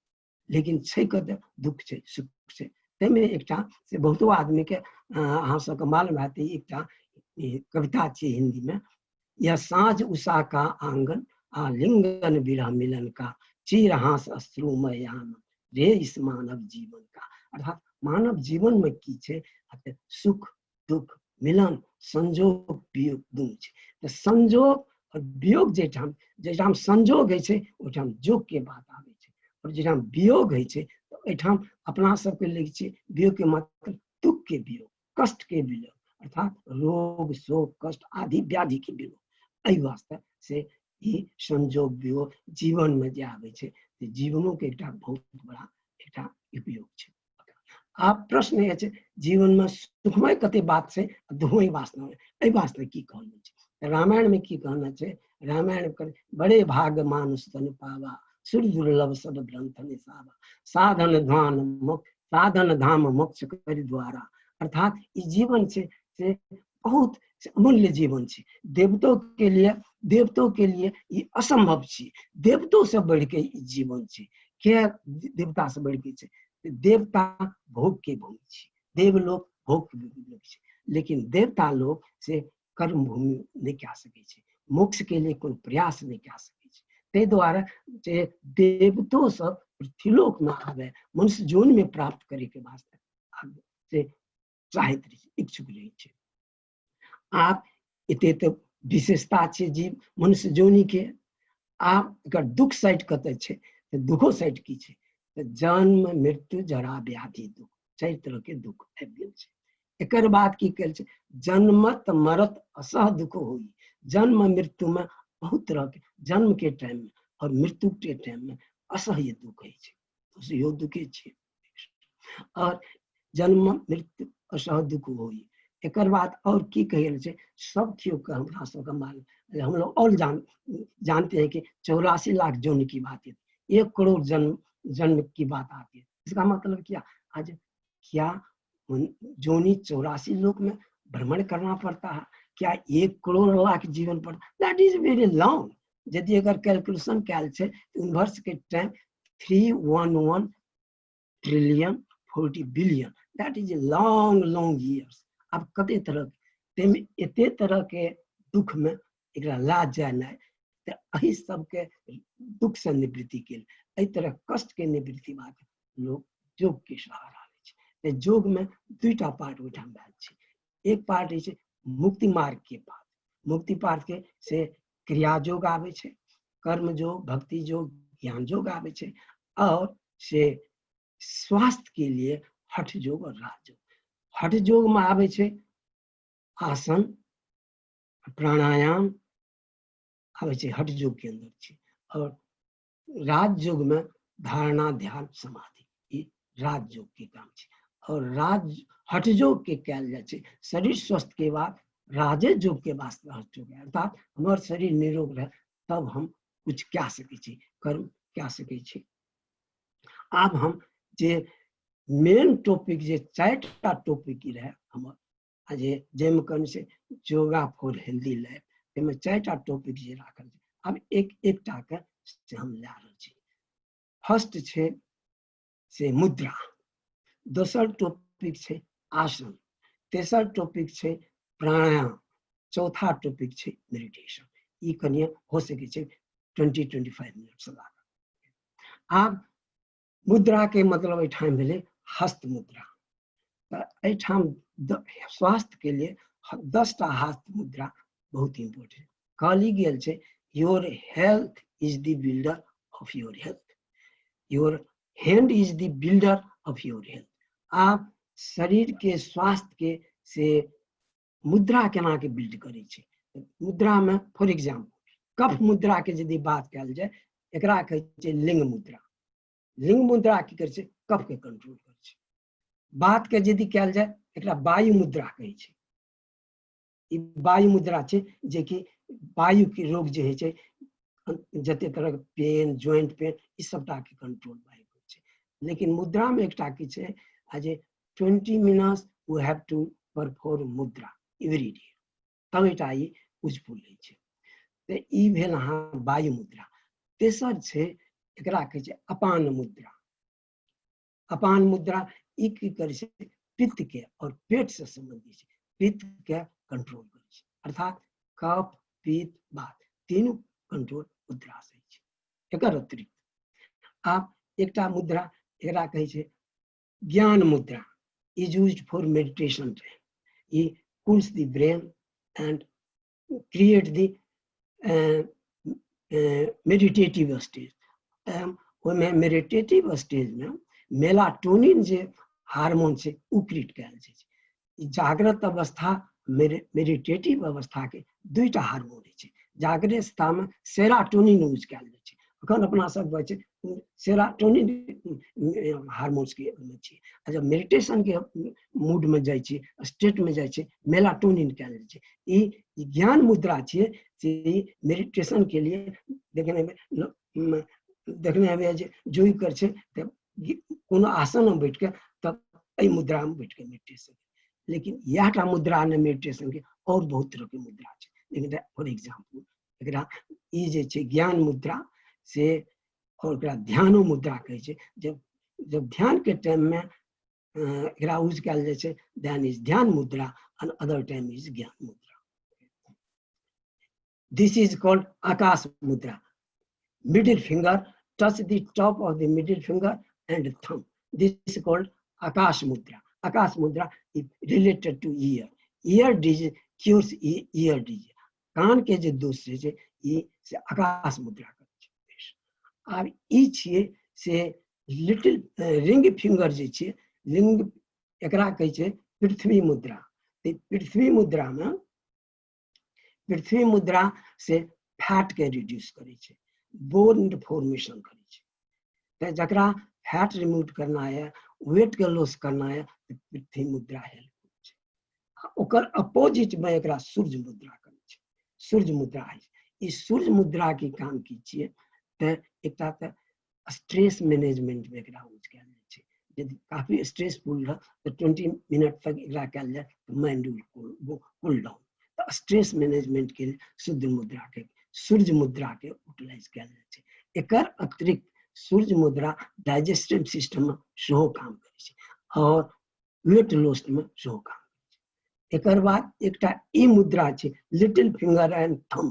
लेकिन छे कते दुख छे सुख छे। तेमे एकटा से बहुतो आदमी के अहाँ सबके मालूम हैत एकटा कविता छे हिंदी में, यह साँझ उषा का आंगन आलिंगन विरह मिलन का, चीर हास अश्रुमय यान रे इस मानव जीवन का। अर्थात मानव जीवन में की छे सुख दुख मिलन संजोग वियोग दुनू छे। तो संजोग और वियोग जेठाम संजोग है छे ओठाम जोग के बात आवे छे, और जेठाम वियोग है छे तो एठाम अपना सबके लिखे छे वियोग के मतलब दुख के वियोग, कष्ट के वियोग, अर्थात रोग शोक कष्ट आदि व्याधि के वियोग। एहि वास्ते से ई संजोग वियोग जीवन में जे आवे छे जीवनों के एकटा बहुत बड़ा एकटा उपयोग छे। आप प्रश्न ये छे जीवन में सुखमय कते बात से दुखमय वास्तव में एहि वास्ते की कहना छे। रामायण में की कहना छे, रामायण कर बड़े भाग मानुष तन पावा, सुर दुर्लभ सब ग्रंथ निसावा, साधन धाम मोक्ष कर द्वारा। अर्थात ई जीवन छे से बहुत अमूल्य जीवन छे। देवतों के लिए ये असंभव छे, देवतों से बढ़ के जीवन छे। क्या देवता से बढ़ के छे? देवता भोग के भूमि छे, देवलोक भोग के भूमि छे, लेकिन देवता लोग से कर्म भूमि नहीं कह सके छे, मोक्ष के लिए कोई प्रयास नहीं कह सके छे। ते द्वारा जे देवतों सब पृथ्वीलोक में आवे, मनुष्य जोन में प्राप्त करे के वास्ते से चाहत रही, इच्छुक रही छे। आप इते तो विशेषता छे जीव मनुष्य जोनी के। आप अगर दुख साइड कते छे तो दुखो साइड की छे, तो जन्म मृत्यु जरा व्याधि दुख चार तरह के दुख आबि गेल छे। एकर बाद की कल छे जन्मत मरत असह दुख होई। जन्म मृत्यु में बहुत तरह के, जन्म के टाइम में और मृत्यु के टाइम में असह्य दुख है छे, तो यो दुखे छे। और जन्म मृत्यु असह दुख होई। एकर बाद और की कहल छे सब थियो के हमरा सब के मालूम, हम लोग और जानते हैं कि 84 लाख जोनि की बात है, 1 करोड़ जन्म की बात आती है। इसका मतलब क्या, आज क्या जोनि 84 लोक में भ्रमण करना पड़ता है? क्या 1 करोड़ लाख जीवन पर? That is very long. यदि अगर कैलकुलेशन कैल छे यूनिवर्स के time 311 trillion 40 billion, that is long long years. अब कते तरह एते तरह के दुख में एकरा लाज जाए ना, तो अही सबके दुख से निवृत्ति के एहि तरह कष्ट के निवृत्ति बात लोग योग के सहारा ले छे। योग में दुईटा पार्ट ओठाम भेल छे। एक पार्ट है मुक्ति मार्ग के पार्ट, मुक्ति पार्ट के से क्रिया योग आवे छे, कर्म योग, भक्ति योग, ज्ञान योग आवे छे, और से स्वास्थ्य के लिए हठ योग और राज योग। हठ योग में आवे छे आसन प्राणायाम आवे छे, हठ योग के अंदर छे। और राज योग में धारणा ध्यान समाधि, ये राज योग के काम छे। और हठ योग के कैल जाय छे शरीर स्वस्थ के बाद राजे योग के वास्ते हठ योग, अर्थात हमार शरीर निरोग रहे तब हम कुछ क्या सके छी, कर्म क्या सके छी। अब हम जे मेन टॉपिक जे 4टा टॉपिक ही रहे हमर आज जेम कन से योगा फॉर हेल्दी लाइफ, एमे 4टा टॉपिक जे राखल छै। अब एकटा के से हम ला रहल छी। फर्स्ट छे से मुद्रा, दोसर टॉपिक छे आसन, तेसर टॉपिक छे प्राणायाम, चौथा टॉपिक छे मेडिटेशन। ई कनिया हो सके छे 20-25 मिनट से लागा। अब मुद्रा के मतलब एठाम भेले हस्त मुद्रा। एठाम स्वास्थ्य के लिए 10टा हाथ मुद्रा बहुत इम्पोर्टेंट कहली गेल छै your health is the builder of your health your hand is the builder of your health आप शरीर के स्वास्थ्य के से मुद्रा केना के बिल्ड करे छै मुद्रा में फॉर एग्जांपल कफ मुद्रा के यदि बात कल जाए एकरा कहै छै लिंग मुद्रा की करे छै कफ के कंट्रोल करे छै बात के यदि कल जाए एकरा वायु मुद्रा कहै छै ई वायु मुद्रा छै जे कि वायु के रोग जे है छै जते तरह पेन जॉइंट पेन ई सबटा के कंट्रोल वायु करे छै लेकिन मुद्रा में एकटा की छै आज 20 minutes we have to perform mudra every day तब एटा ई यूजफुल है छै तो ई भेल अहाँ वायु मुद्रा तेसर छै एकरा कहै छै अपान मुद्रा ई की करे छै पित्त के और पेट से संबंधित छै पित्त के कंट्रोल करे छै अर्थात कफ पित्त वात तीनों कंट्रोल मुद्रा से छै एकर अतिरिक्त आप एकटा मुद्रा एकरा कहै छै ज्ञान मुद्रा is used for meditation it cools the brain and create the meditative stage ओमे मेडिटेटिव स्टेज में मेलाटोनिन जे हार्मोन से उक्रिएट कयल छै जागृत अवस्था मेडिटेटिव अवस्था के दुईटा हार्मोन छै जागृत अवस्था में सेरोटोनिन यूज कयल जाइ छै अखन अपना सब छै सेरोटोनिन हार्मोन्स के छै जब मेडिटेशन के मूड में जाय छै स्टेट में जाय छै मेलाटोनिन कयल जाइ छै ई ज्ञान मुद्रा छै जे मेडिटेशन के लिए देखने हमें जो ही कर कोनो आसन में बैठ के तब ए मुद्रा में बैठ के मेडिटेशन लेकिन यहटा मुद्रा ने मेडिटेशन के और बहुत तरह के मुद्रा छै लेकिन फॉर एग्जांपल एकरा ई जे छै ज्ञान मुद्रा से और ध्यानो मुद्रा कहे छै जब ध्यान के टाइम में एकरा यूज कयल जाय छै देन इज ध्यान मुद्रा एंड अदर टाइम इज ज्ञान मुद्रा दिस इज कॉल्ड आकाश मुद्रा middle finger touch the top of the middle finger and thumb this is called akash mudra is related to ear disease cures ear disease कान के जे दोष छै ई से आकाश मुद्रा करे छै आर ई छियै से लिटिल रिंग फिंगर जे छै लिंग एकरा कहै छै पृथ्वी मुद्रा पृथ्वी मुद्रा से फैट के रिड्यूस करे छै बोन फॉर्मेशन करे छै जकरा फैट रिमूव करना है वेट के लॉस करना है पृथ्वी मुद्रा हेल्प छै ओकर अपोजिट में एकरा सूर्य मुद्रा करे छै सूर्य मुद्रा है ई सूर्य मुद्रा के काम की छियै त एकटा त स्ट्रेस मैनेजमेंट में एकरा यूज कयल जाइ छै यदि काफी स्ट्रेसफुल रह तो 20 मिनट तक एकरा कयल जाय तो माइंड विल कूल डाउन तो स्ट्रेस मैनेजमेंट के लिए सूर्य मुद्रा के यूटिलाइज कयल जाइ छै एकर अतिरिक्त सूर्य मुद्रा डाइजेस्टिव सिस्टम में सेहो काम करे छै और वेट लॉस में सेहो काम करे छै एकर बाद एकटा ई मुद्रा छै little finger and thumb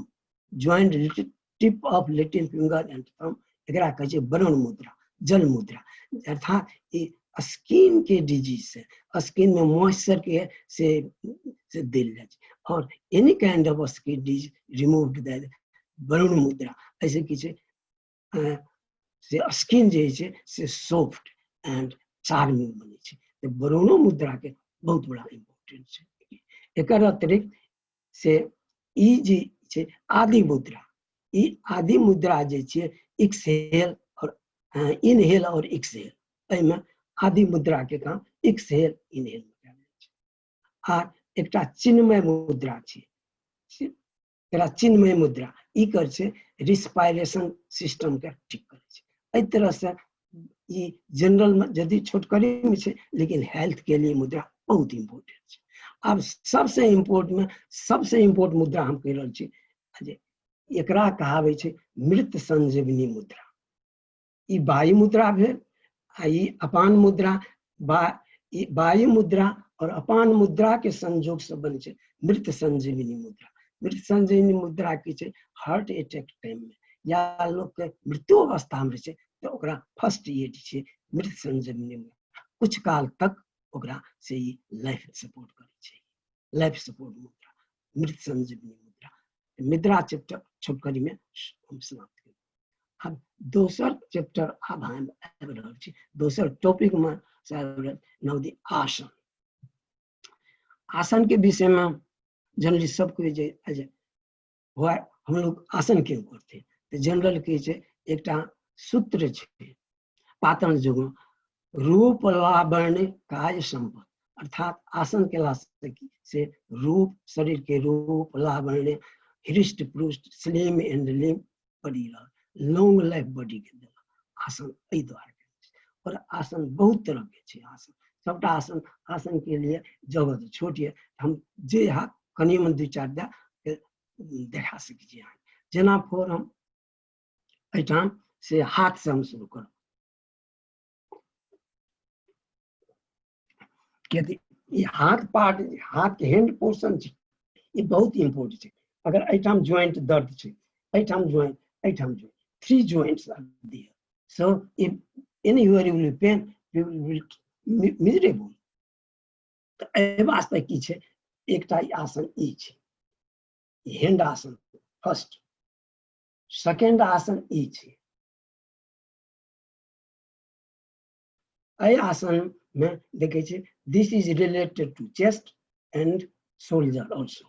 joint little tip of little finger and thumb एकरा कहै छै वरुण मुद्रा जल मुद्रा अर्थात ई स्किन के डिजीज से स्किन में मॉइस्चर के से देल जाइ छै और any kind of skin disease removed that Varun मुद्रा ऐसे कि से स्किन जे छै से सॉफ्ट एंड चार्मिंग बने छै तो वरुण मुद्रा के बहुत बड़ा इम्पोर्टेंट छै एकर अतिरिक्त से ई जे छै आदि मुद्रा जे छै एक्सहेल और इनहेल और एक्सहेल एमे आदि मुद्रा के काम एक्सहेल इनहेल में कयल जाइ छै आ एकटा चिन्मय मुद्रा छै एकरा चिन्मय मुद्रा ई कर छै रिस्पायरेशन सिस्टम के ठीक करे छै एहि तरह से ई जनरल में यदि छोटकरी में छै लेकिन हेल्थ के लिए मुद्रा बहुत इम्पोर्टेंट छै अब सबसे इम्पोर्टेंट मुद्रा हम कह रहल छी जे एकरा कहावे छै मृत संजीवनी मुद्रा ई वायु मुद्रा भेल आ ई अपान मुद्रा वायु मुद्रा और अपान मुद्रा के संयोग से बने छै मृत संजीवनी मुद्रा की छै हार्ट अटैक टाइम में या लोग के मृत्यु अवस्था में छै तो ओकरा फर्स्ट एड छै मृत संजीवनी में कुछ काल तक ओकरा से लाइफ सपोर्ट करे छै। लाइफ सपोर्ट मुद्रा, मृत संजीवनी मुद्रा, मुद्रा चैप्टर छोटकरी में हम समाप्त करें। अब दोसर चैप्टर अब हम आबि रहल छी, दोसर टॉपिक में से आबि रहल नवदी आसन। आसन के विषय में जनरली सबको हम लोग आसन क्यों करते हैं, तो जनरल के एक सूत्र है पातन युग रूप लावण्य काय संपद, अर्थात आसन के से रूप, शरीर के रूप, लावण्य, हृष्ट पुष्ट, स्लिम एंड लिम बॉडी, लॉन्ग लाइफ बॉडी के आसन एहि द्वारा। और आसन बहुत तरह के आसन, सबटा आसन आसन के लिए जगह तो छोटी है, हम जे कनी में 2-4 देखा सकै। जेना फोर हम एठाम से हाथ से हम शुरू करो, ये हाथ पार्ट, हाथ के हैंड पोर्शन ये बहुत इंपोर्टेंट है। अगर एठाम जॉइंट दर्द है, एठाम joint, 3 joints are there, so if anywhere you will pain, you will be miserable। तो ए वास्ते की छै, एकटा आसन ई छै, हैंड आसन फर्स्ट। सेकंड आसन ई छै, ए आसन में देखे छे this is related to chest and shoulder also।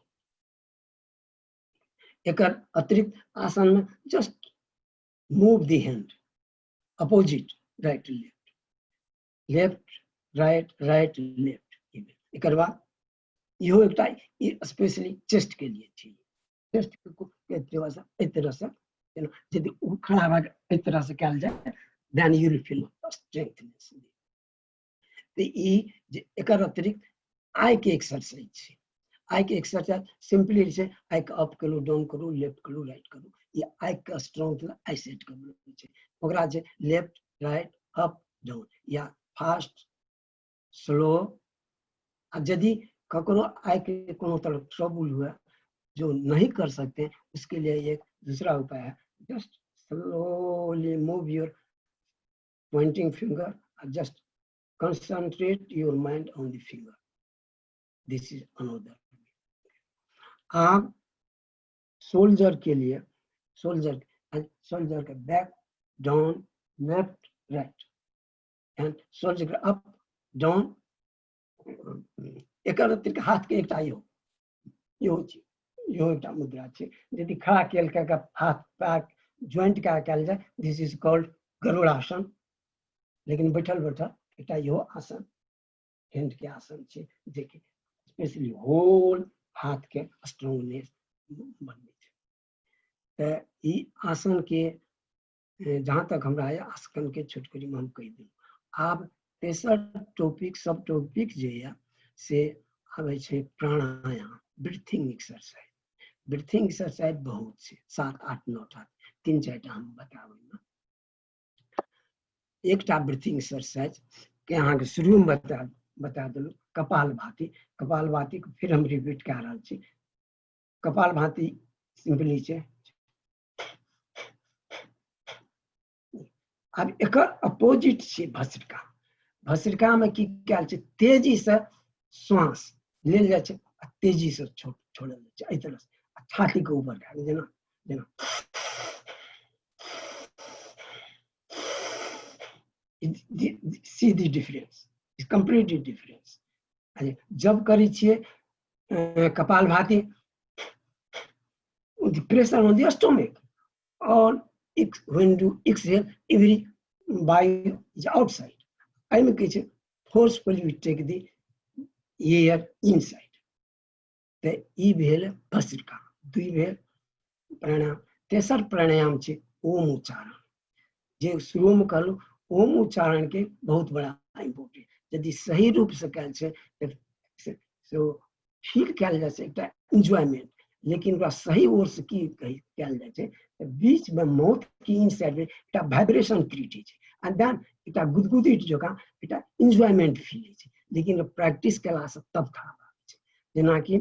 एकर अतिरिक्त आसन में just move the hand opposite, right left, left right, right left। एकर बाद इहो एकटा स्पेशली चेस्ट के लिए छै। चेस्ट को इस तरह से यदि खड़ा भाग इस तरह से कल जाए, then you will feel strengthness। तो ये एकर अतिरिक्त आई के एक्सरसाइज छै। आई के एक्सरसाइज सिंपली छै, आई के अप करू, डाउन करू, लेफ्ट करू, राइट करू, ये आई के स्ट्रेंथ आई सेट करू छै। ओकरा जे लेफ्ट राइट अप डाउन या फास्ट स्लो। यदि ककरो आई के कोनो तरह ट्रबल हुआ जो नहीं कर सकते, उसके लिए एक दूसरा उपाय है, just slowly move your pointing finger, just concentrate your mind on the finger, this is another। आप सोल्जर के लिए सोल्जर के back down left right and soldier के अप डाउन। एक हाथ के एक एकटा मुद्रा छै, यदि खड़ा केल के हाथ पैर ज्वाइंट का कल जाए, दिस इज कॉल्ड गरुड़ासन। लेकिन बैठल बैठल एकटा यो आसन हैंड के आसन छै, जे कि स्पेशली होल हाथ के स्ट्रांगनेस बनबै छै। त ई आसन के जहां तक हमरा आसन के छोटकरी में हम कह दी। आब तेसर टॉपिक सब टॉपिक जे है से आबै छै प्राणायाम, ब्रीथिंग एक्सरसाइज। ब्रीथिंग एक्सरसाइज बहुत छै, 7, 8, 9 टा, 3-4 टा हम बताबै। एकटा ब्रीथिंग एक्सरसाइज के अहाँ के शुरू में बता दिलू, कपालभाति। कपालभाति को फिर हम रिपीट कर रहा छी। कपालभाति सिंपली छै। अब एकर अपोजिट छै भस्त्रिका। भस्त्रिका में की कयल छै, तेजी से श्वास लेल जाय छै, तेजी से छोड़ल जाय छै, एहि तरह से छाती के ऊपर कयल, जेना जेना see the difference, it's completely difference। जब करी छिए kapalbhati, the pressure on the stomach, or when you exhale, every body is outside। I mean, forcefully we take the air inside। The ई भेल भस्त्रिका, दुई भेल प्राणायाम। तेसर प्राणायाम छै ओम उच्चारण। जे शुरू में कहलू, ओम उच्चारण के बहुत बड़ा इम्पोर्टेंट, यदि सही रूप से कल तो फील कल जाए छै एकटा एंजॉयमेंट। लेकिन सही ओर से की कल जाए छै, बीच में माउथ की इनसाइड में एक वाइब्रेशन क्रिएट है, एंड देन एक गुदगुदी जकाँ एक एंजॉयमेंट फील है। लेकिन प्रैक्टिस कला से तब खराब है। जेना कि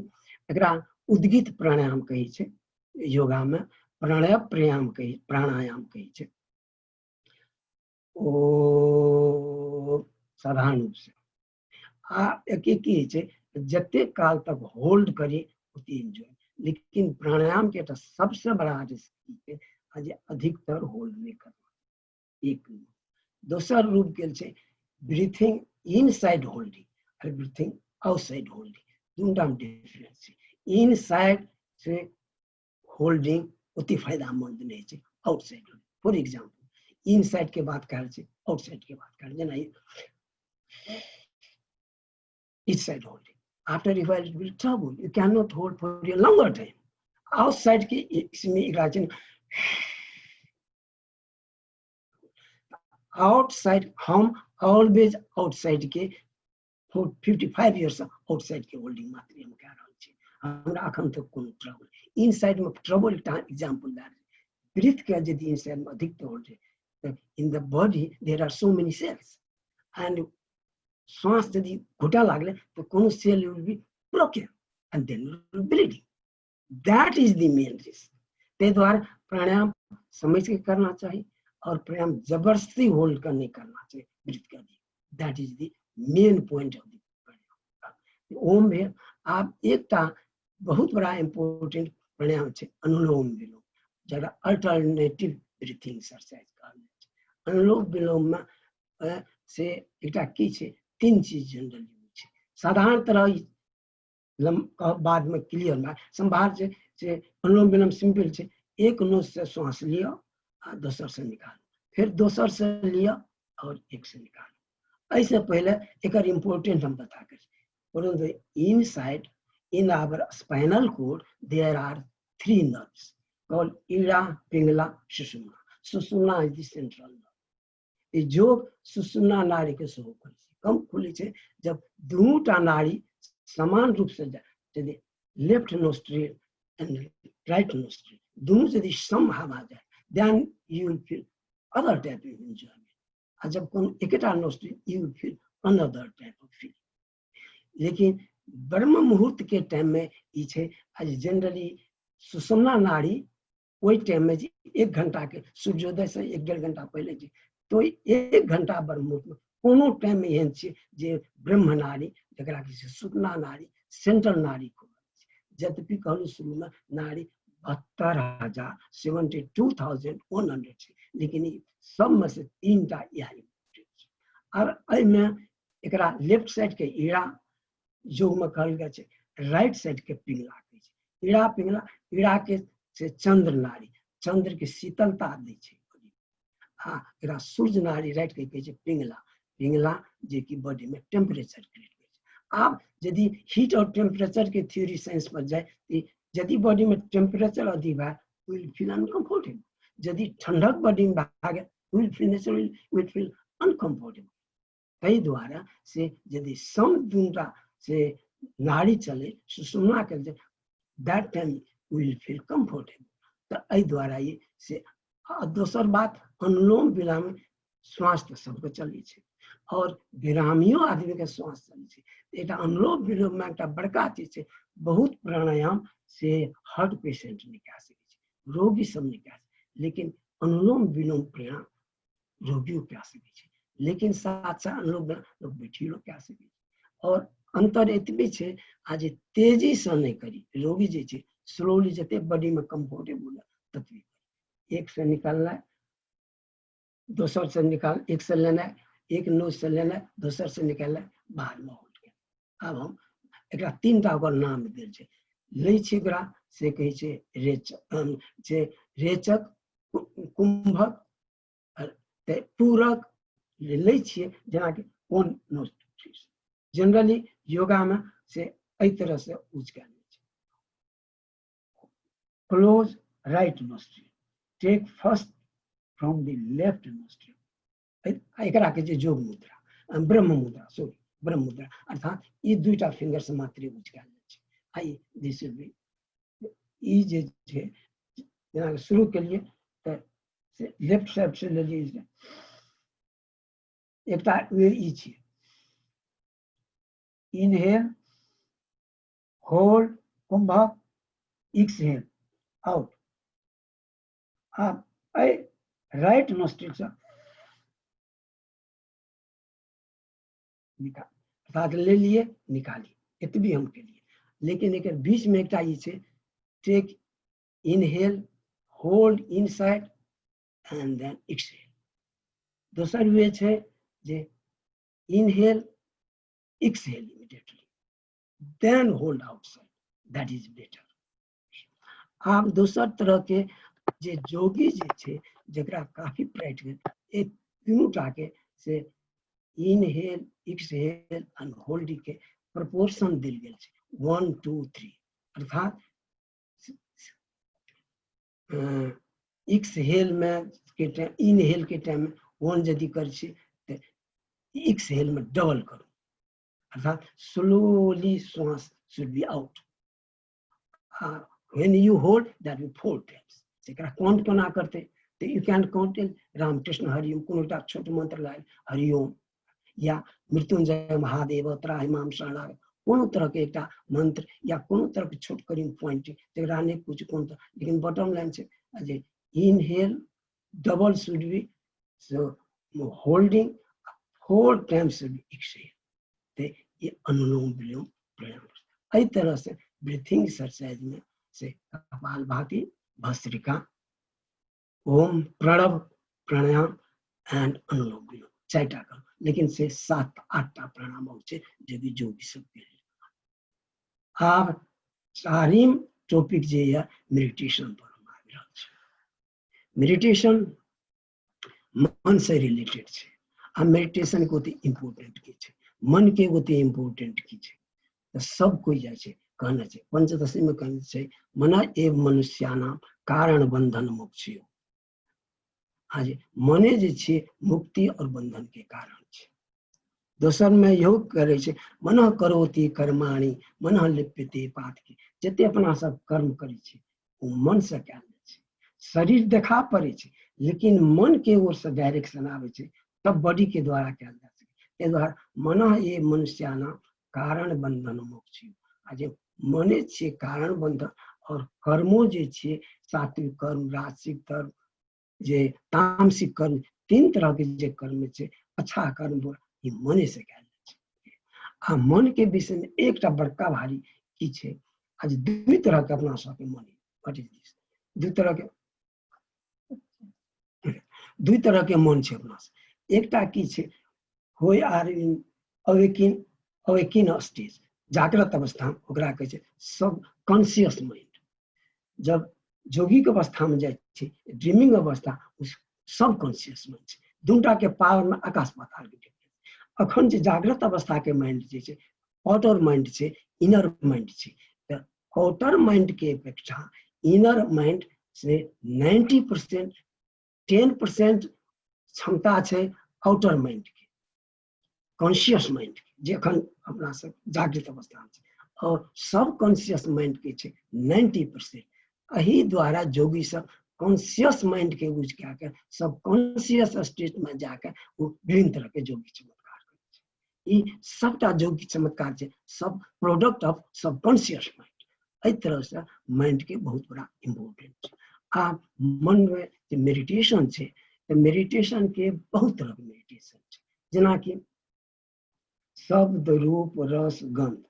एकरा उद्गीत प्राणायाम कहे छै, योगा में प्राणायाम कहे छै। ओ साधारण रूप से की जते काल तक होल्ड करी उतनी एंजॉय। लेकिन प्राणायाम के सबसे बड़ा रिस्क आज अधिकतर होल्ड नहीं करना। एक दोसर रूप के छे ब्रीथिंग इनसाइड होल्डिंग और ब्रीथिंग आउटसाइड होल्डिंग, दूटा में डिफरेंस है। इनसाइड से होल्डिंग उतनी फायदामंद नहीं है, outside holding. For example inside के बात कर छे, आउटसाइड के बात कर जना inside holding. After a while, it will trouble. You cannot hold for a longer time. Outside के इसमें इराजन outside हम always outside के for 55 years outside के holding मात्र हम कह रहे हैं। हमरा अखन तक कोनो trouble inside में trouble example that breath के यदि inside में अधिक तो होल्ड है, in the body there are so many cells and श्वास यदि घुटा लागले तो कोनो cell will be broken and then bleeding. That is the main risk. ते द्वारा प्राणायाम समझ के करना चाहिए और प्राणायाम जबरदस्ती होल्ड करने करना चाहिए ब्रीथ का भी। That is the main point of the प्राणायाम। ओम में आप एकटा बहुत बड़ा इम्पोर्टेंट प्राणायाम है अनुलोम विलोम, जरा अल्टरनेटिव ब्रीथिंग एक्सरसाइज कहल छै। अनुलोम विलोम में से एकटा की छै, तीन चीज जनरली छै। साधारण तरह बाद में क्लियर में संभार से अनुलोम विलोम सिंपल छै, एक नोज से श्वास लिया और दूसर से निकालो, फिर दूसर से लिया और एक से निकालो। ऐसे पहले एक इम्पोर्टेंट हम बता कर inside in our spinal cord there are 3 nerves called ida, pingala, sushumna. Sushumna is the central nerve. ये जो सुषुम्ना नाड़ी के से होकर कम खुली है जब दोनों नाड़ी समान रूप से यदि left nostril and right nostril दोनों यदि सम हवा जाए then you will feel other type of enjoyment. और जब कौन एकटा nostril you will feel another type of feeling. लेकिन ब्रह्म मुहूर्त के टाइम में इसे आज जनरली सुषुम्ना नाड़ी वही टाइम में 1 घंटा के सूर्योदय से 1-1.5 घंटा पहले जी तो 1 घंटा ब्रह्म मुहूर्त में कोनो टाइम में एहन छै जे ब्रह्म नाड़ी जकरा कि सुषुम्ना नाड़ी सेंट्रल नाड़ी को जतपि कहलु शुरू में नाड़ी 72,100 छै, लेकिन सब में से 3टा यही और अइ में एकरा लेफ्ट साइड के ईड़ा जो में कहल गया छै, राइट साइड के पिंगला कहै छै। ईड़ा पिंगला, ईड़ा के से चंद्र नाड़ी, चंद्र के शीतलता दै छै। हाँ एकरा सूर्य नाड़ी राइट के कहै छै पिंगला, पिंगला जे कि बॉडी में टेम्परेचर क्रिएट करे छै। अब यदि हीट और टेम्परेचर के थ्योरी साइंस पर जाए यदि बॉडी में टेम्परेचर अधिक है विल फील अनकंफर्टेबल, यदि ठंडक बॉडी में भागे will feel naturally will feel uncomfortable. तई द्वारा से यदि सम दूंटा से नाड़ी चले सुषुम्ना के that time will feel comfortable. तो एहि द्वारा ये से दोसर बात अनुलोम विलोम श्वास तो सबके चले छै और विरामियो आदमी के श्वास चले छै। एटा अनुलोम विलोम में एक बड़का चीज छै, बहुत प्राणायाम से हार्ट पेशेंट नहीं कह सके छै, रोगी सब नहीं कह सके, लेकिन अनुलोम विलोम प्राणायाम रोगियों कह सके छै, लेकिन साथ साथ अनुलोम लोग बैठियो कह सके और अंतर एतबे छै आज तेजी से नहीं करी रोगी जे छै स्लोली जते बॉडी में कंफर्टेबल ततबे एक से निकालना है, दूसर से निकाल, एक से लेना है, एक नोज से लेना है, दूसर से निकालना है, बाहर में होल्ड के। अब हम एकरा 3टा ओकर नाम देल छै, लै छै एकरा से कहै छै रेचक जे रेचक कुंभक ते पूरक लै छियै जेना कि कोन नोस्ट्रिल जनरली योगा में से एहि तरह से यूज कयल जाइ छै। Close right nostril, take first from the left nostril, एकरा के जे योग मुद्रा ब्रह्म मुद्रा सॉरी ब्रह्म मुद्रा अर्थात ये 2टा फिंगर से मात्र यूज कयल जाइ छै। आई दिस विल बी ई जे छै जेना शुरू के लिए तो लेफ्ट साइड से ले लीजिए, एकटा वे ई छै इनहेल होल्ड कुंभक एक्सहेल आउट। अब राइट नोस्ट्रिल से निकाल अर्थात ले लिए निकालिए, एतबी हम के लिए। लेकिन एक बीच में एकटा ई छै take inhale hold inside and then exhale. दोसर वे छै जे inhale exhale immediately then hold outside, that is better. आब दोसर तरह के जे जोगी जे छै जकरा काफी प्रैक्टिकल ए तीनूटा के से इनहेल एक्सहेल एंड होल्ड के प्रोपोर्शन देल गेल छै 1 2 3, अर्थात एक्सहेल में के टाइम इनहेल के टाइम में 1 यदि कर छी तो एक्सहेल में डबल करू, अर्थात स्लोली श्वास should be out. When you hold that will 4 times. जेकरा काउंट कोना करते तो you can count in Ramakrishna Hari Om कोनोटा छोट मंत्र लाए हरिओम या मृत्युंजय महादेव त्राहिमाम शरणागत कोनो तरह के एकटा मंत्र या कोनो तरह के छोट करीन पॉइंट जेकरा ने कुछ कोन, लेकिन बॉटम लाइन छै जे inhale double should be so holding 4 times should be exhale. ते ये अनुलोम विलोम प्राणायाम इस तरह से ब्रीथिंग एक्सरसाइज में से कपालभाति भस्त्रिका ओम प्रणव प्राणायाम एंड अनुलोम विलोम 4टा कर, लेकिन से 7-8टा प्राणायाम होचे जे भी जोगी सब के लिए। आब चारिम टॉपिक जे है मेडिटेशन पर हम आबि रहल छी। मेडिटेशन मन से रिलेटेड छै आ मेडिटेशन को ते इम्पोर्टेंट की छै, मन के गोते इम्पोर्टेंट की छै तो सब कोई जाय छै कहना छै। पंचदशी में कहना छै मन एव मनुष्यानाम कारण बंधन मोक्षयो। हाँ जी, मने जे छै मुक्ति और बंधन के कारण छै। दोसर में इहो करे छै मन करोति कर्माणि मन लिप्यते पातकी, जते अपना सब कर्म करे छै वो मन से कयल छै। शरीर देखा पड़े छै लेकिन मन के ओर से डायरेक्शन आवे छै तब बॉडी के द्वारा कयल जा सके। ए द्वारा मन एव मनुष्यानाम कारण बंधन मोक्षयो। आ जे मने छे कारण बंधन और कर्मो जे छे सात्विक कर्म राजसिक कर्म जे तामसिक कर्म 3 तरह के जे कर्म छे अच्छा कर्म ये मने से कयल छे। आ मन के विषय में एकटा बड़का भारी की छे आज 2 तरह के अपना सब के मन व्हाट इज दिस 2 तरह के मन छे अपना से। एकटा की छे होय आर इन अवेकिन स्टेज जागृत अवस्था ओकरा कहे छै सब कॉन्शियस माइंड। जब जोगी के अवस्था में जाय छै ड्रीमिंग अवस्था सब कॉन्शियस माइंड छै। दूटा के पावर में आकाश पाताल के डिफरेंस। अखन जे जागृत अवस्था के माइंड जे छै आउटर माइंड छै इनर माइंड छै। तो आउटर माइंड के अपेक्षा इनर माइंड से 90% 10% क्षमता छै आउटर माइंड के कॉन्शियस माइंड के जे अखन अपना सब जागृत अवस्था में छै, और सब कॉन्शियस माइंड के छै 90%। अही द्वारा जोगी सब कॉन्शियस माइंड के यूज क्या सब कॉन्शियस स्टेट में जाकर वो विभिन्न तरह के जोगी चमत्कार करे छै। ई सबटा जोगी चमत्कार छै सब प्रोडक्ट ऑफ सब कॉन्शियस माइंड। इस तरह से माइंड के बहुत बड़ा इम्पोर्टेंट छै। आ मन में जे मेडिटेशन छै तो मेडिटेशन के बहुत तरह के मेडिटेशन छै, जना कि शब्द रूप रस गंध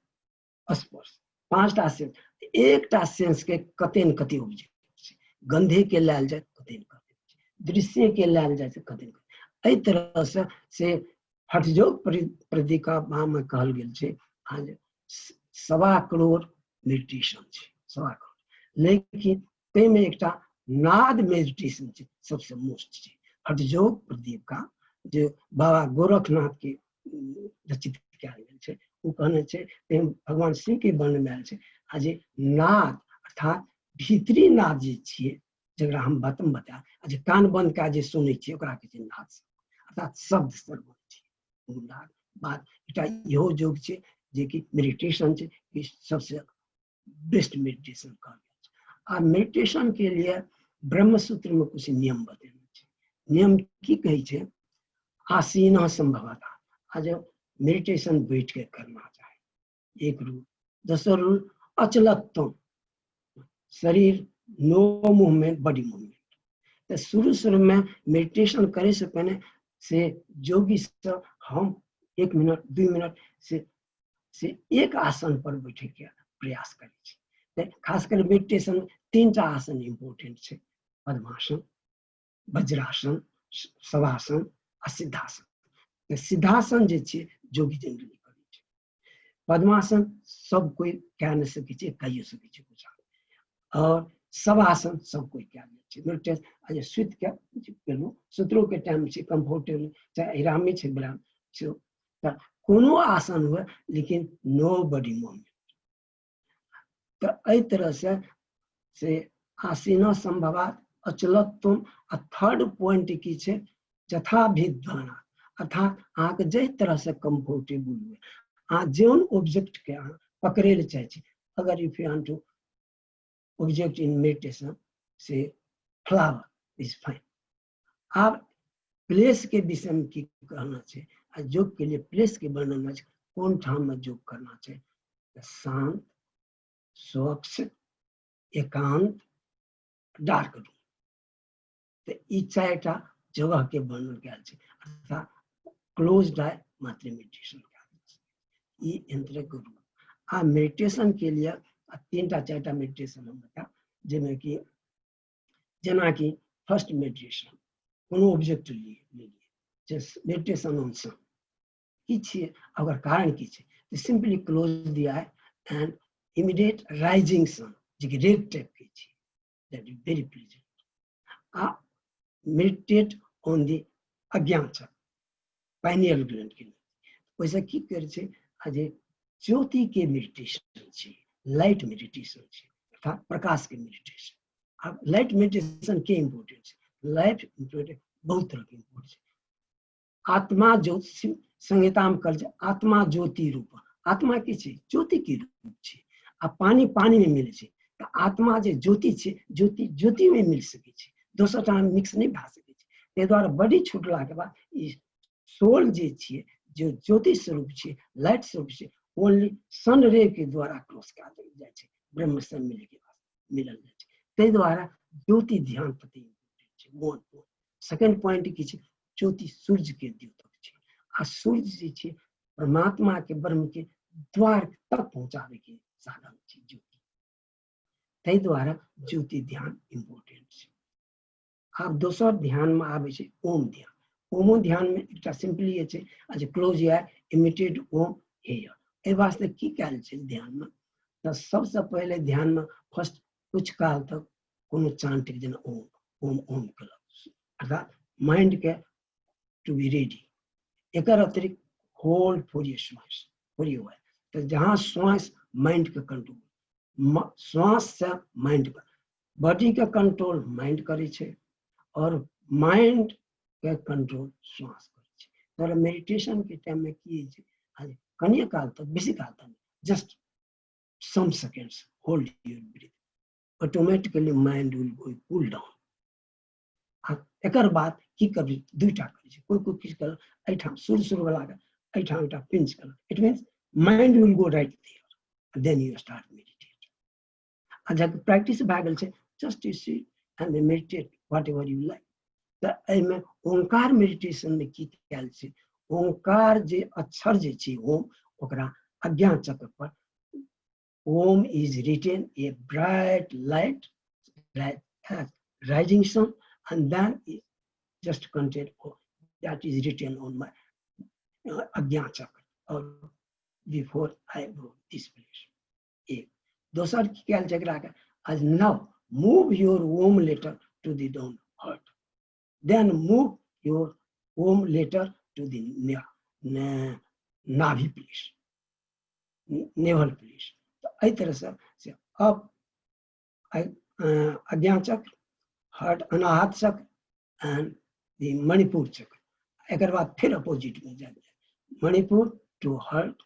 स्पर्श 5टा सेंस। एकटा सेंस के कते न कते ऑब्जेक्ट छै। गंधे के लायल जाय कते न कते, दृश्य के लायल जाय से कते न कते। एहि तरह से हठयोग प्रदिका में कहल गेल छै आज 1.25 करोड़ मेडिटेशन छै 1.25 करोड़। लेकिन ते में एकटा नाद मेडिटेशन छै सबसे मोस्ट छै हठयोग प्रदीपिका जो बाबा गोरखनाथ के रचित कयल गेल छै। वो कहने छै भगवान शिव के वर्ण में आयल छै आ जे नाद अर्थात भीतरी नाद जे छिए जकरा हम बताया जे कान बंद का जे सुनै छिए ओकरा कहै छै नाद अर्थात शब्द सर्वम छै वो नाद। बात एकटा इहो योग छै जे कि मेडिटेशन छै कि सबसे बेस्ट मेडिटेशन कहल गेल छै। आ मेडिटेशन के लिए ब्रह्म सूत्र में कुछ नियम बतेने छै। नियम की कहे छै आसीना संभवता। आज मेडिटेशन बैठ के करना चाहिए एक रूल। दूसरा रूल अचलत्व शरीर नो मूवमेंट बॉडी मूवमेंट। तो शुरू में मेडिटेशन करे से पहले से जोगी से हम 1 मिनट 2 मिनट से से एक आसन पर बैठे के प्रयास करै छी। खासकर मेडिटेशन में 3टा आसन इम्पोर्टेंट छै, पद्मासन, वज्रासन, शवासन आ सिद्धासन। सिद्धासन जे छै जोगी जनरली करै छै, पद्मासन सब कोई कए नहीं सकै छै, कहियो सकै छै कुछ, और शवासन सब कोई कए लै छै। मेडिटेशन आज सुत के केलहुँ, सुतलो के टाइम छै कंफर्टेबल, चाहे आरामी छै ब्यायाम छै, त कोनो आसन हुए लेकिन नो बॉडी मूवमेंट। तो एहि तरह से आसीना संभवात अचलत्वम। आ थर्ड पॉइंट की छै, यथाभिध्यान, अर्थात अहाँके जे तरह से कंफर्टेबल हुए, अहाँ जोन ऑब्जेक्ट के अहाँ पकड़े ले चाहे छी। अगर if you want to object in meditation से फ्लावर इज फाइन। आप प्लेस के विषय में की कहना है, योग के लिए प्लेस के वर्णन में कौन ठाम में योग करना चाहिए, शांत, स्वच्छ, एकांत, डार्क रूम। तो ई 4टा जगह के वर्णन कयल छै, अर्थात क्लोज्ड आई मात्र मेडिटेशन कयल ई यंत्र के रूम। आ मेडिटेशन के लिए 3टा 4टा मेडिटेशन हम बता, जिसमें कि जना कि फर्स्ट मेडिटेशन कोनो ऑब्जेक्ट लिए जस्ट मेडिटेशन ऑन सन की छिए, अगर कारण की छै तो simply close the eye and immediate rising sun जे कि रेड टाइप के छै, दैट इज वेरी प्लीजेंट। आ मेडिटेट ऑन द अज्ञान चक्र, पाइनियल ग्लैंड के, वैसे की करे छै आज ज्योति के मेडिटेशन छै, लाइट मेडिटेशन छै, अर्थात प्रकाश के मेडिटेशन। अब लाइट मेडिटेशन के इम्पोर्टेंट है, लाइट इम्पोर्टेंट बहुत तरह के इम्पोर्टेंट है। आत्मा ज्योति संहिता में कहल छै आत्मा ज्योति रूप, आत्मा की छै ज्योति की रूप छै। आ पानी पानी में मिले छै, तो आत्मा जे ज्योति छै, ज्योति ज्योति में मिल सके छै, दोसर ठाम मिक्स नहीं भए सके छै। ताहि द्वारा बॉडी छूटला के बाद ई सोल जे छिए, जो ज्योति स्वरूप छै, लाइट स्वरूप छै, ओनली सन रे के द्वारा क्रॉस कयल जाय छै, ब्रह्म से मिले के बाद मिलल जाय छै। ताहि द्वारा ज्योति ध्यान प्रति सेकंड पॉइंट की छै, ज्योति सूर्य के द्योतक छै, आ सूर्य जे छै परमात्मा के ब्रह्म के द्वार तक पहुंचावे के साधन छै ज्योति। ताहि द्वारा ज्योति ध्यान इम्पोर्टेंट छै। अब दोसर ध्यान में आवे छै ओम ध्यान। ओमो ध्यान में एक सिंपली ये छै आज क्लोज या इमिटेड ओम हेयर। ए वास्ते की कयल छै ध्यान में, तो सबसे पहले ध्यान में फर्स्ट कुछ काल तक कोनो चांटिक जेना ओम ओम ओम कलक, अर्थात माइंड के टू बी रेडी। एक अतिरिक्त होल्ड फॉर योर श्वास, फॉर योर, तो जहाँ श्वास माइंड के कंट्रोल, श्वास से माइंड पर, बॉडी के कंट्रोल माइंड करे छै और माइंड के कंट्रोल श्वास करे छै। तो मेडिटेशन के टाइम में की छै आज कनिए काल तक, बेसी काल तक, just some seconds hold your breath, automatically mind will go cool down। एकर बाद की करी दुईटा करी छै, कोई कोई किस कर एठाम सुर सुर वाला के एठाम एटा पिंच कर, it means mind will go right there, then you start meditate. आ जब प्रैक्टिस भए गेल छै, just you see and meditate whatever you like. त एहि में ओंकार मेडिटेशन में की कयल छै, ओंकार जे अक्षर जे छै ओम, ओकरा अज्ञान चक्र पर Om is written a bright light, rising sun, and then it just contain that is written on my Ajna Chakra or before I wrote this place. एक दोसर की कयल जकरा के as now move your Om letter to the down heart, then move your Om letter to the navi place, navel place। एहि तरह से अब अज्ञा चक्र, हार्ट अनाहत चक्र एंड द मणिपुर चक्र। एक बाद फिर अपोजिट में जाए, Manipur to heart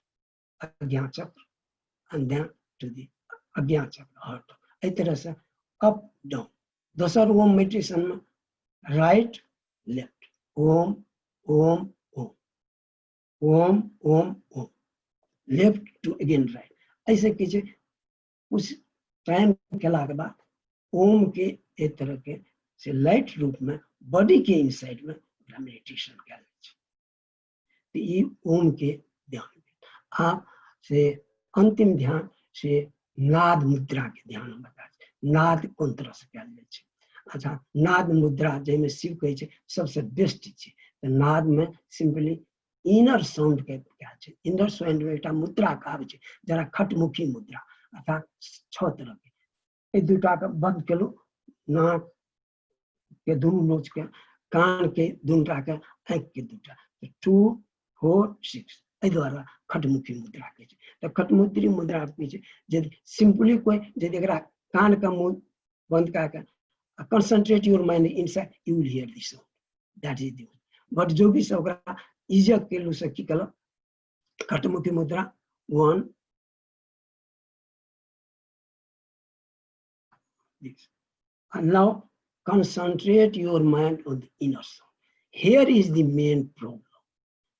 Ajna chakra and then to the Ajna chakra heart. एहि तरह से अप डाउन। दोसर ओम मेडिटेशन में right left, Om Om Om, Om Om Om, left to again right. ऐसे कीजिए कुछ टाइम केला के बाद ओम के एक तरह के से लाइट रूप में बॉडी के इनसाइड में मेडिटेशन कयल छै। तो ये ओम के ध्यान। आप से अंतिम ध्यान से नाद मुद्रा के ध्यान हम बता नाद कोन तरह से कयल जाइ छै। अच्छा नाद मुद्रा जैमे शिव कहै छै सबसे बेस्ट छै। तो नाद में सिंपली इनर साउंड के क्या छै, इनर साउंड में एकटा मुद्रा कहाबै छै जरा खटमुखी मुद्रा अर्थात 6 तरह के दूटा के बंद केलु, नाक के दुनू नोच के, कान के दुनटा के, आंख के दूटा, 2 4 6 एहि द्वारा खटमुखी मुद्रा के छै। तो खटमुखी मुद्रा के छै यदि सिंपली कोई यदि एकरा कान का मुंह बंद करके concentrate your mind inside, you will hear the sound. That is the but जो भी सब ओकरा इज्जत के लू से की कल खटमुखी मुद्रा 1 this and now concentrate your mind on the inner sound. Here is the main problem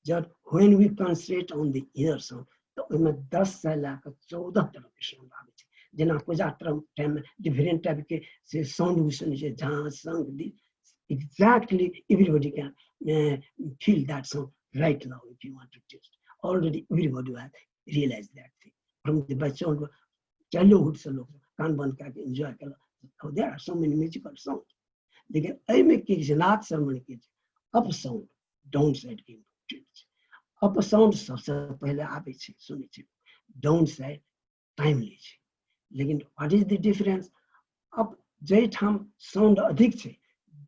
that when we concentrate on the inner sound तो ओमे 10 से लेकर 14 तरह के साउंड आवे छै। जना पूजा टाइम में डिफरेंट टाइप के से साउंड भी सुनै छै, जहां संग दी exactly everybody can feel that sound right now if you want to test. Already everybody has realized that thing from the bachon childhood से लोग कान बंद करके enjoy कर। So there are so many musical sounds. लेकिन एहि में की छै नाद श्रवण के अप साउंड डाउन साइड के अप साउंड सबसे पहले आवे छै सुनै छै, डाउन साइड टाइम लै छै। लेकिन व्हाट इज द डिफरेंस, अब जे ठाम साउंड अधिक छै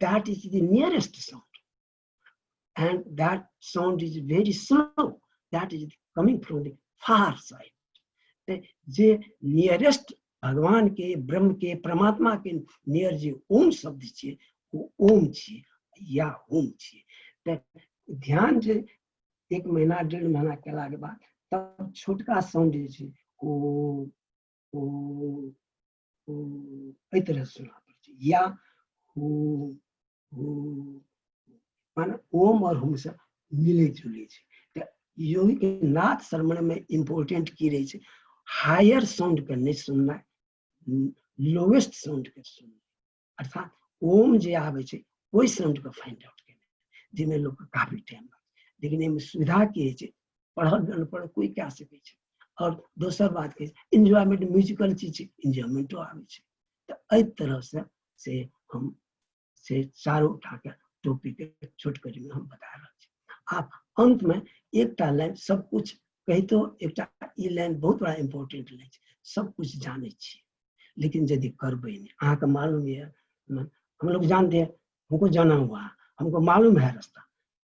that is the nearest sound and that sound is very slow, that is coming from the far side. J nearest भगवान के ब्रह्म के परमात्मा के नियर जे ओम शब्द छै वो ओम छै या ओम छै। त ध्यान जे 1 महीना 1.5 महीना केला के बाद तब छोटका साउंड जे छै ओ एहि तरह सुना पड़ै छै या माने ओम और हम से मिले जुले छै। त योगी के नाद श्रवण में इम्पोर्टेंट की रही छै हायर साउंड के नहीं सुनना, लोवेस्ट साउंड के सुनना। अर्थात ओम जे आवे छै ओई साउंड के फाइंड आउट केना, जिमे लोग काफी टाइम लगे। लेकिन एमे सुविधा की छै पढ़ल अनपढ़ कोई क्या सके छै। और दोसर बात के एंजॉयमेंट म्यूजिकल चीज छै, एंजॉयमेंटो आवे छै। त एहि तरह से हम से चारों उठा के टॉपिक के छोटकरी में हम बता रहे हैं। आप अंत में एकटा लाइन सब कुछ कहितो एकटा ई लाइन बहुत बड़ा इंपोर्टेंट लाइन छै, सब कुछ जाने छी लेकिन यदि करबे नहीं, अहाँ का मालूम है हम लोग जानते हैं, हमको जाना हुआ है, हमको मालूम है रास्ता,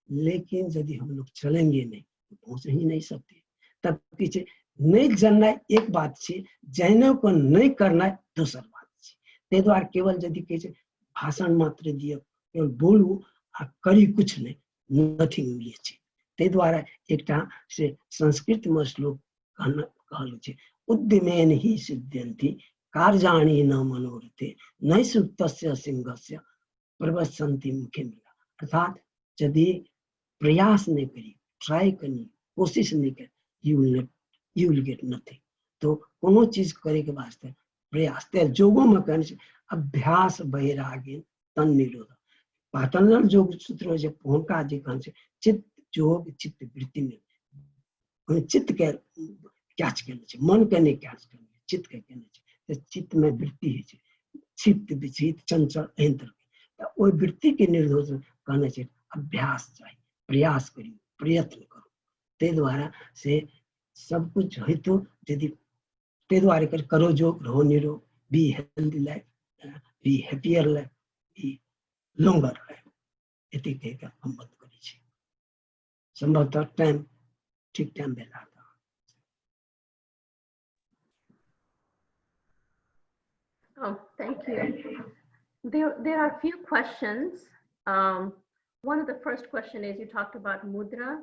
लेकिन यदि हम लोग चलेंगे नहीं तो पहुंच ही नहीं सकते। तब पीछे नहीं जानना एक बात छै, जाने को नहीं करना दोसर बात छै। ते द्वारा केवल यदि कहे भाषण मात्र दियो केवल बोलू आ करी कुछ नहीं, नथिंग मिले छै। ते द्वारा एकटा से संस्कृत में श्लोक कहल छै उद्यमेन ही सिद्ध्यन्ति कार्याणि न मनोरथे न सुप्तस्य सिंहस्य प्रवसन्ति मुखे मिला। अर्थात यदि प्रयास नहीं करी, ट्राई करनी कोशिश नहीं करी, you will get nothing। तो कोनो चीज करे के वास्ते प्रयास ते जोगों में कहने से अभ्यास वैराग्य तन निरोध। पातंजल योग सूत्र जे हुनका जे कहने से चित्त जोग चित्त वृत्ति में चित्त के कैच करने छै, मन के नहीं कैच करने, चित्त के करने छै। चित्त में वृत्ति है छै, चित्त विचित चंचल एहन त ओई वृत्ति के निरोध कहने छै अभ्यास चाहिए, प्रयास करियो, प्रयत्न करो। ते द्वारा से सब कुछ है तो यदि ते द्वारा कर करो योग रहो निरोग, be healthy life, be happier life, B longer life. एते कह के हम बात करी छी। संभवतः टाइम ठीक टाइम पे लाता। Oh, thank you. There are a few questions. One of the first question is, you talked about mudra.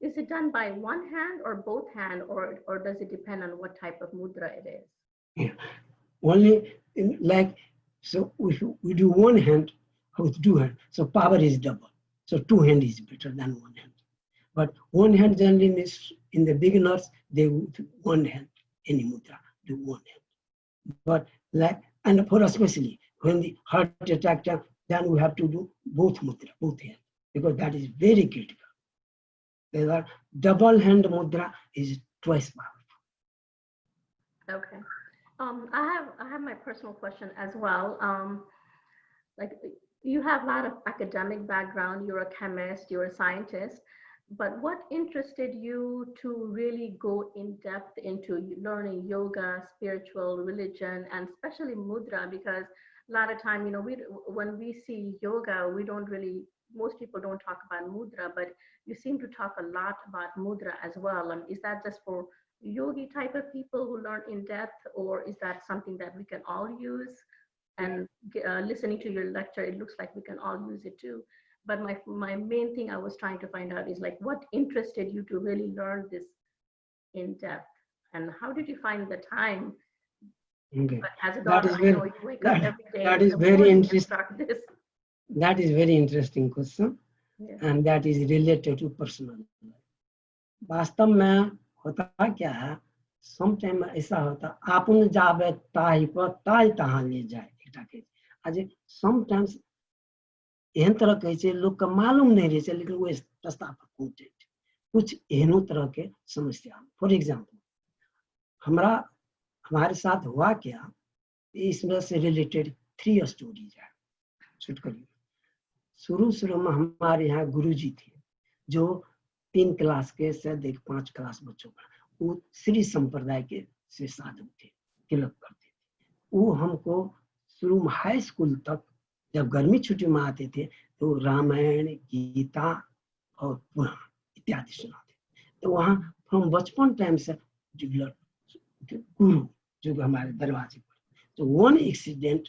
Is it done by one hand or both hand, or does it depend on what type of mudra it is? Yeah. Only like, so if we do one hand with 2 hands, so power is double. So 2 hands is better than 1 hand. But 1 hand generally means in the beginners, they would 1 hand, any mudra, do 1 hand. But like, and for especially when the heart attack, then we have to do both mudra, both hands, because that is very critical. There are double hand mudra is twice powerful. Okay. I have my personal question as well. Like you have a lot of academic background, you're a chemist, you're a scientist, but what interested you to really go in depth into learning yoga, spiritual, religion, and especially mudra? Because a lot of time, when we see yoga, we don't really, most people don't talk about mudra, but you seem to talk a lot about mudra as well. Is that just for yogi type of people who learn in depth, or is that something that we can all use? And listening to your lecture, it looks like we can all use it too. But my main thing I was trying to find out is like what interested you to really learn this in depth, and how did you find the time? Okay, As a that daughter, is I very know you wake up every day that in is the very morning and interesting. start this. That is very interesting question, Yeah. and that is related to personal. वास्तव में होता क्या है, sometime ऐसा होता आपन जाबे ताई पर ताई तहाँ ले जाए एकटा के आज समटाइम्स एहन तरह कहे छै लोग के मालूम नहीं रहे छै, लेकिन वो रास्ता पर पहुंचे कुछ एहनो तरह के समस्या। फॉर एग्जांपल हमारे साथ हुआ क्या, इसमें से रिलेटेड 3 स्टोरीज है शूट करिए। शुरू में हमारे यहाँ गुरुजी थे जो 3 क्लास के शायद 5 क्लास बच्चों का, वो श्री संप्रदाय के से साधु थे, तिलक करते थे। वो हमको शुरू में हाई स्कूल तक जब गर्मी छुट्टी में आते थे तो रामायण, गीता और पुराण इत्यादि सुनाते। तो वहाँ हम बचपन टाइम से रेगुलर गुरु जो हमारे दरवाजे पर, तो one accident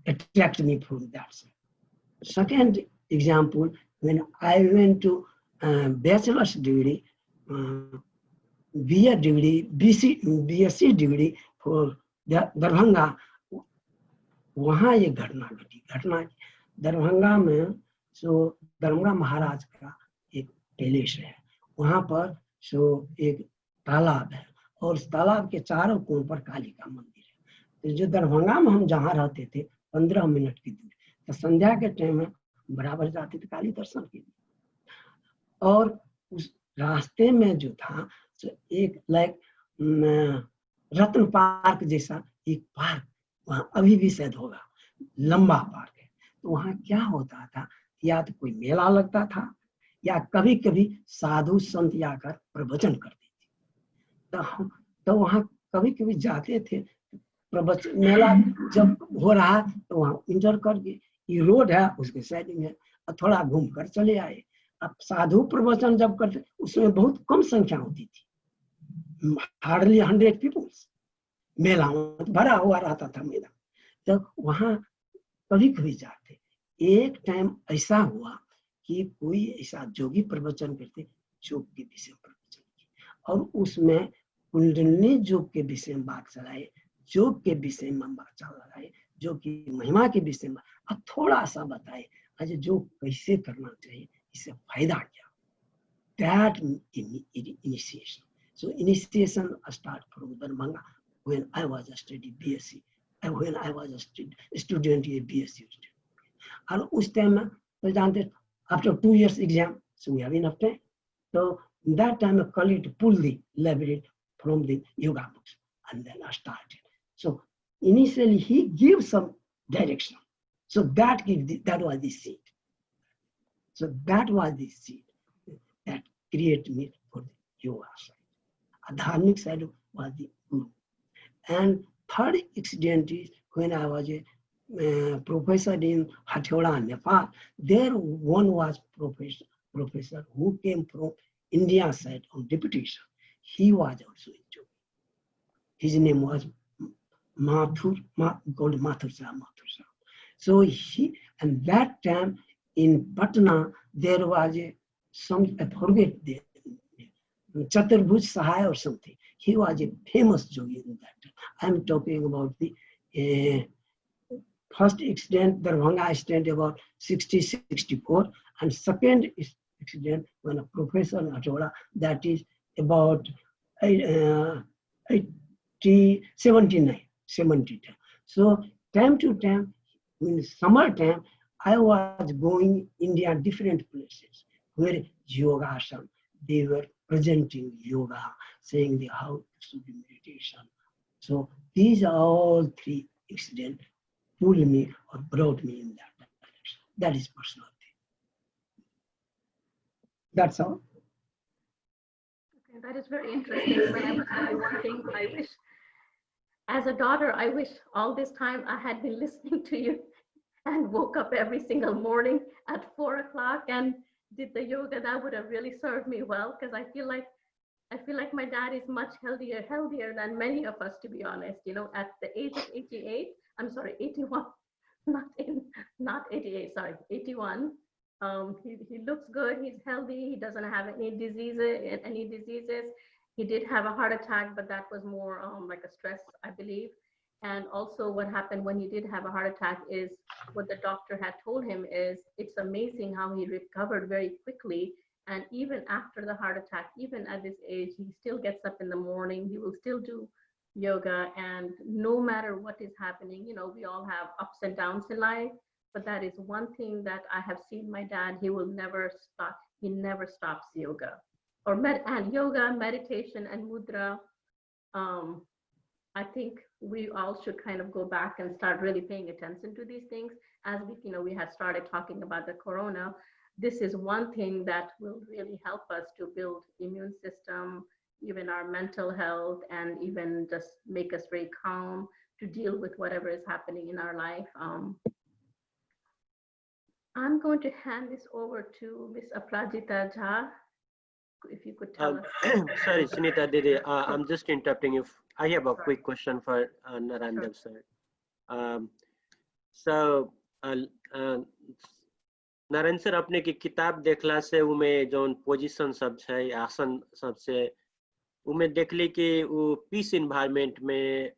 attract me from that side. Second example, when I went to bachelor's degree, BA degree, BSc degree for Darbhanga, वहाँ ये घटना घटी। दरभंगा में दरभंगा महाराज का एक पैलेस है, वहाँ पर एक तालाब है और उस तालाब के चारों कोण पर काली का मंदिर है। जो दरभंगा में हम जहाँ रहते थे 15 मिनट की दूरी, तो संध्या के टाइम में बराबर जाते थे काली दर्शन के लिए। और उस रास्ते में जो था एक रत्न पार्क जैसा एक पार्क वहाँ अभी भी शायद होगा, लंबा पार्क है। तो वहाँ क्या होता था, या तो कोई मेला लगता था या कभी कभी साधु संत आकर प्रवचन करते थे। तो वहाँ कभी कभी जाते थे, प्रवचन मेला जब हो रहा तो वहाँ इंटर करके ये रोड है उसके साइड में थोड़ा घूम कर चले आए। अब साधु प्रवचन जब करते उसमें बहुत कम संख्या होती थी, हार्डली 100 पीपल्स। मेला भरा हुआ रहता था मेला, तो वहाँ कभी कभी जाते। एक टाइम ऐसा हुआ कि कोई ऐसा जोगी प्रवचन करते, योग के विषय में प्रवचन किए और उसमें कुंडलिनी योग के विषय में बात चलाए, योग के विषय में बात चलाए, जो कि महिमा के विषय में अब थोड़ा सा बताए आज योग कैसे करना चाहिए, इससे फायदा क्या। That initiation. So initiation start from Darbhanga when I was a study BSc, and when I was a student in BSc student. And उस टाइम में तो जानते, after 2 years exam, so we have enough time. So that time a colleague pulled the library from the yoga books, and then I started. So initially he gives some direction. So that was the seed. So that was the seed that created me for the yoga side. A dharmic side was the guru. And third accident is when I was a professor in Hathioda, Nepal. There one was professor who came from India side on deputation. He was also in yoga. His name was called Mathur Shah. So and that time in Patna there was I forget the Chaturbhuj Sahai or something. He was a famous yogi in that time. I'm talking about the first accident, Darbhanga accident about 60-64, and second accident when a professor in Hathioda, that is about 79. So time to time, in summertime, I was going India different places where yoga ashram, they were presenting yoga, saying the how it should be meditation. So these are all three incidents pulled me or brought me in that direction. That is personality. That's all. Okay, that is very interesting. But I must tell you one thing. I wish, as a daughter, I wish all this time I had been listening to you and woke up every single morning at 4 o'clock and did the yoga. That would have really served me well, because I feel like my dad is much healthier than many of us, to be honest. You know, at the age of 88, I'm sorry, 81, not 88, sorry, 81. He looks good. He's healthy. He doesn't have any diseases. He did have a heart attack, but that was more like a stress, I believe. And also what happened when he did have a heart attack is what the doctor had told him is it's amazing how he recovered very quickly. And even after the heart attack, even at this age, he still gets up in the morning. He will still do yoga. And no matter what is happening, you know, we all have ups and downs in life. But that is one thing that I have seen my dad, he will never stop. He never stops yoga and yoga, meditation and mudra. I think we all should kind of go back and start really paying attention to these things. As we had started talking about the corona, this is one thing that will really help us to build immune system, even our mental health, and even just make us very calm to deal with whatever is happening in our life. I'm going to hand this over to Ms. Aprajita Jha. If you could tell us. Sorry, Sunita Didi, I'm just interrupting you. I have a quick question for Narayan Dev sir. So Narayan sir अपने की किताब देखला से उमे zone position सब छै आसन सब से उमे देखली कि वो पीस एनवायरनमेंट में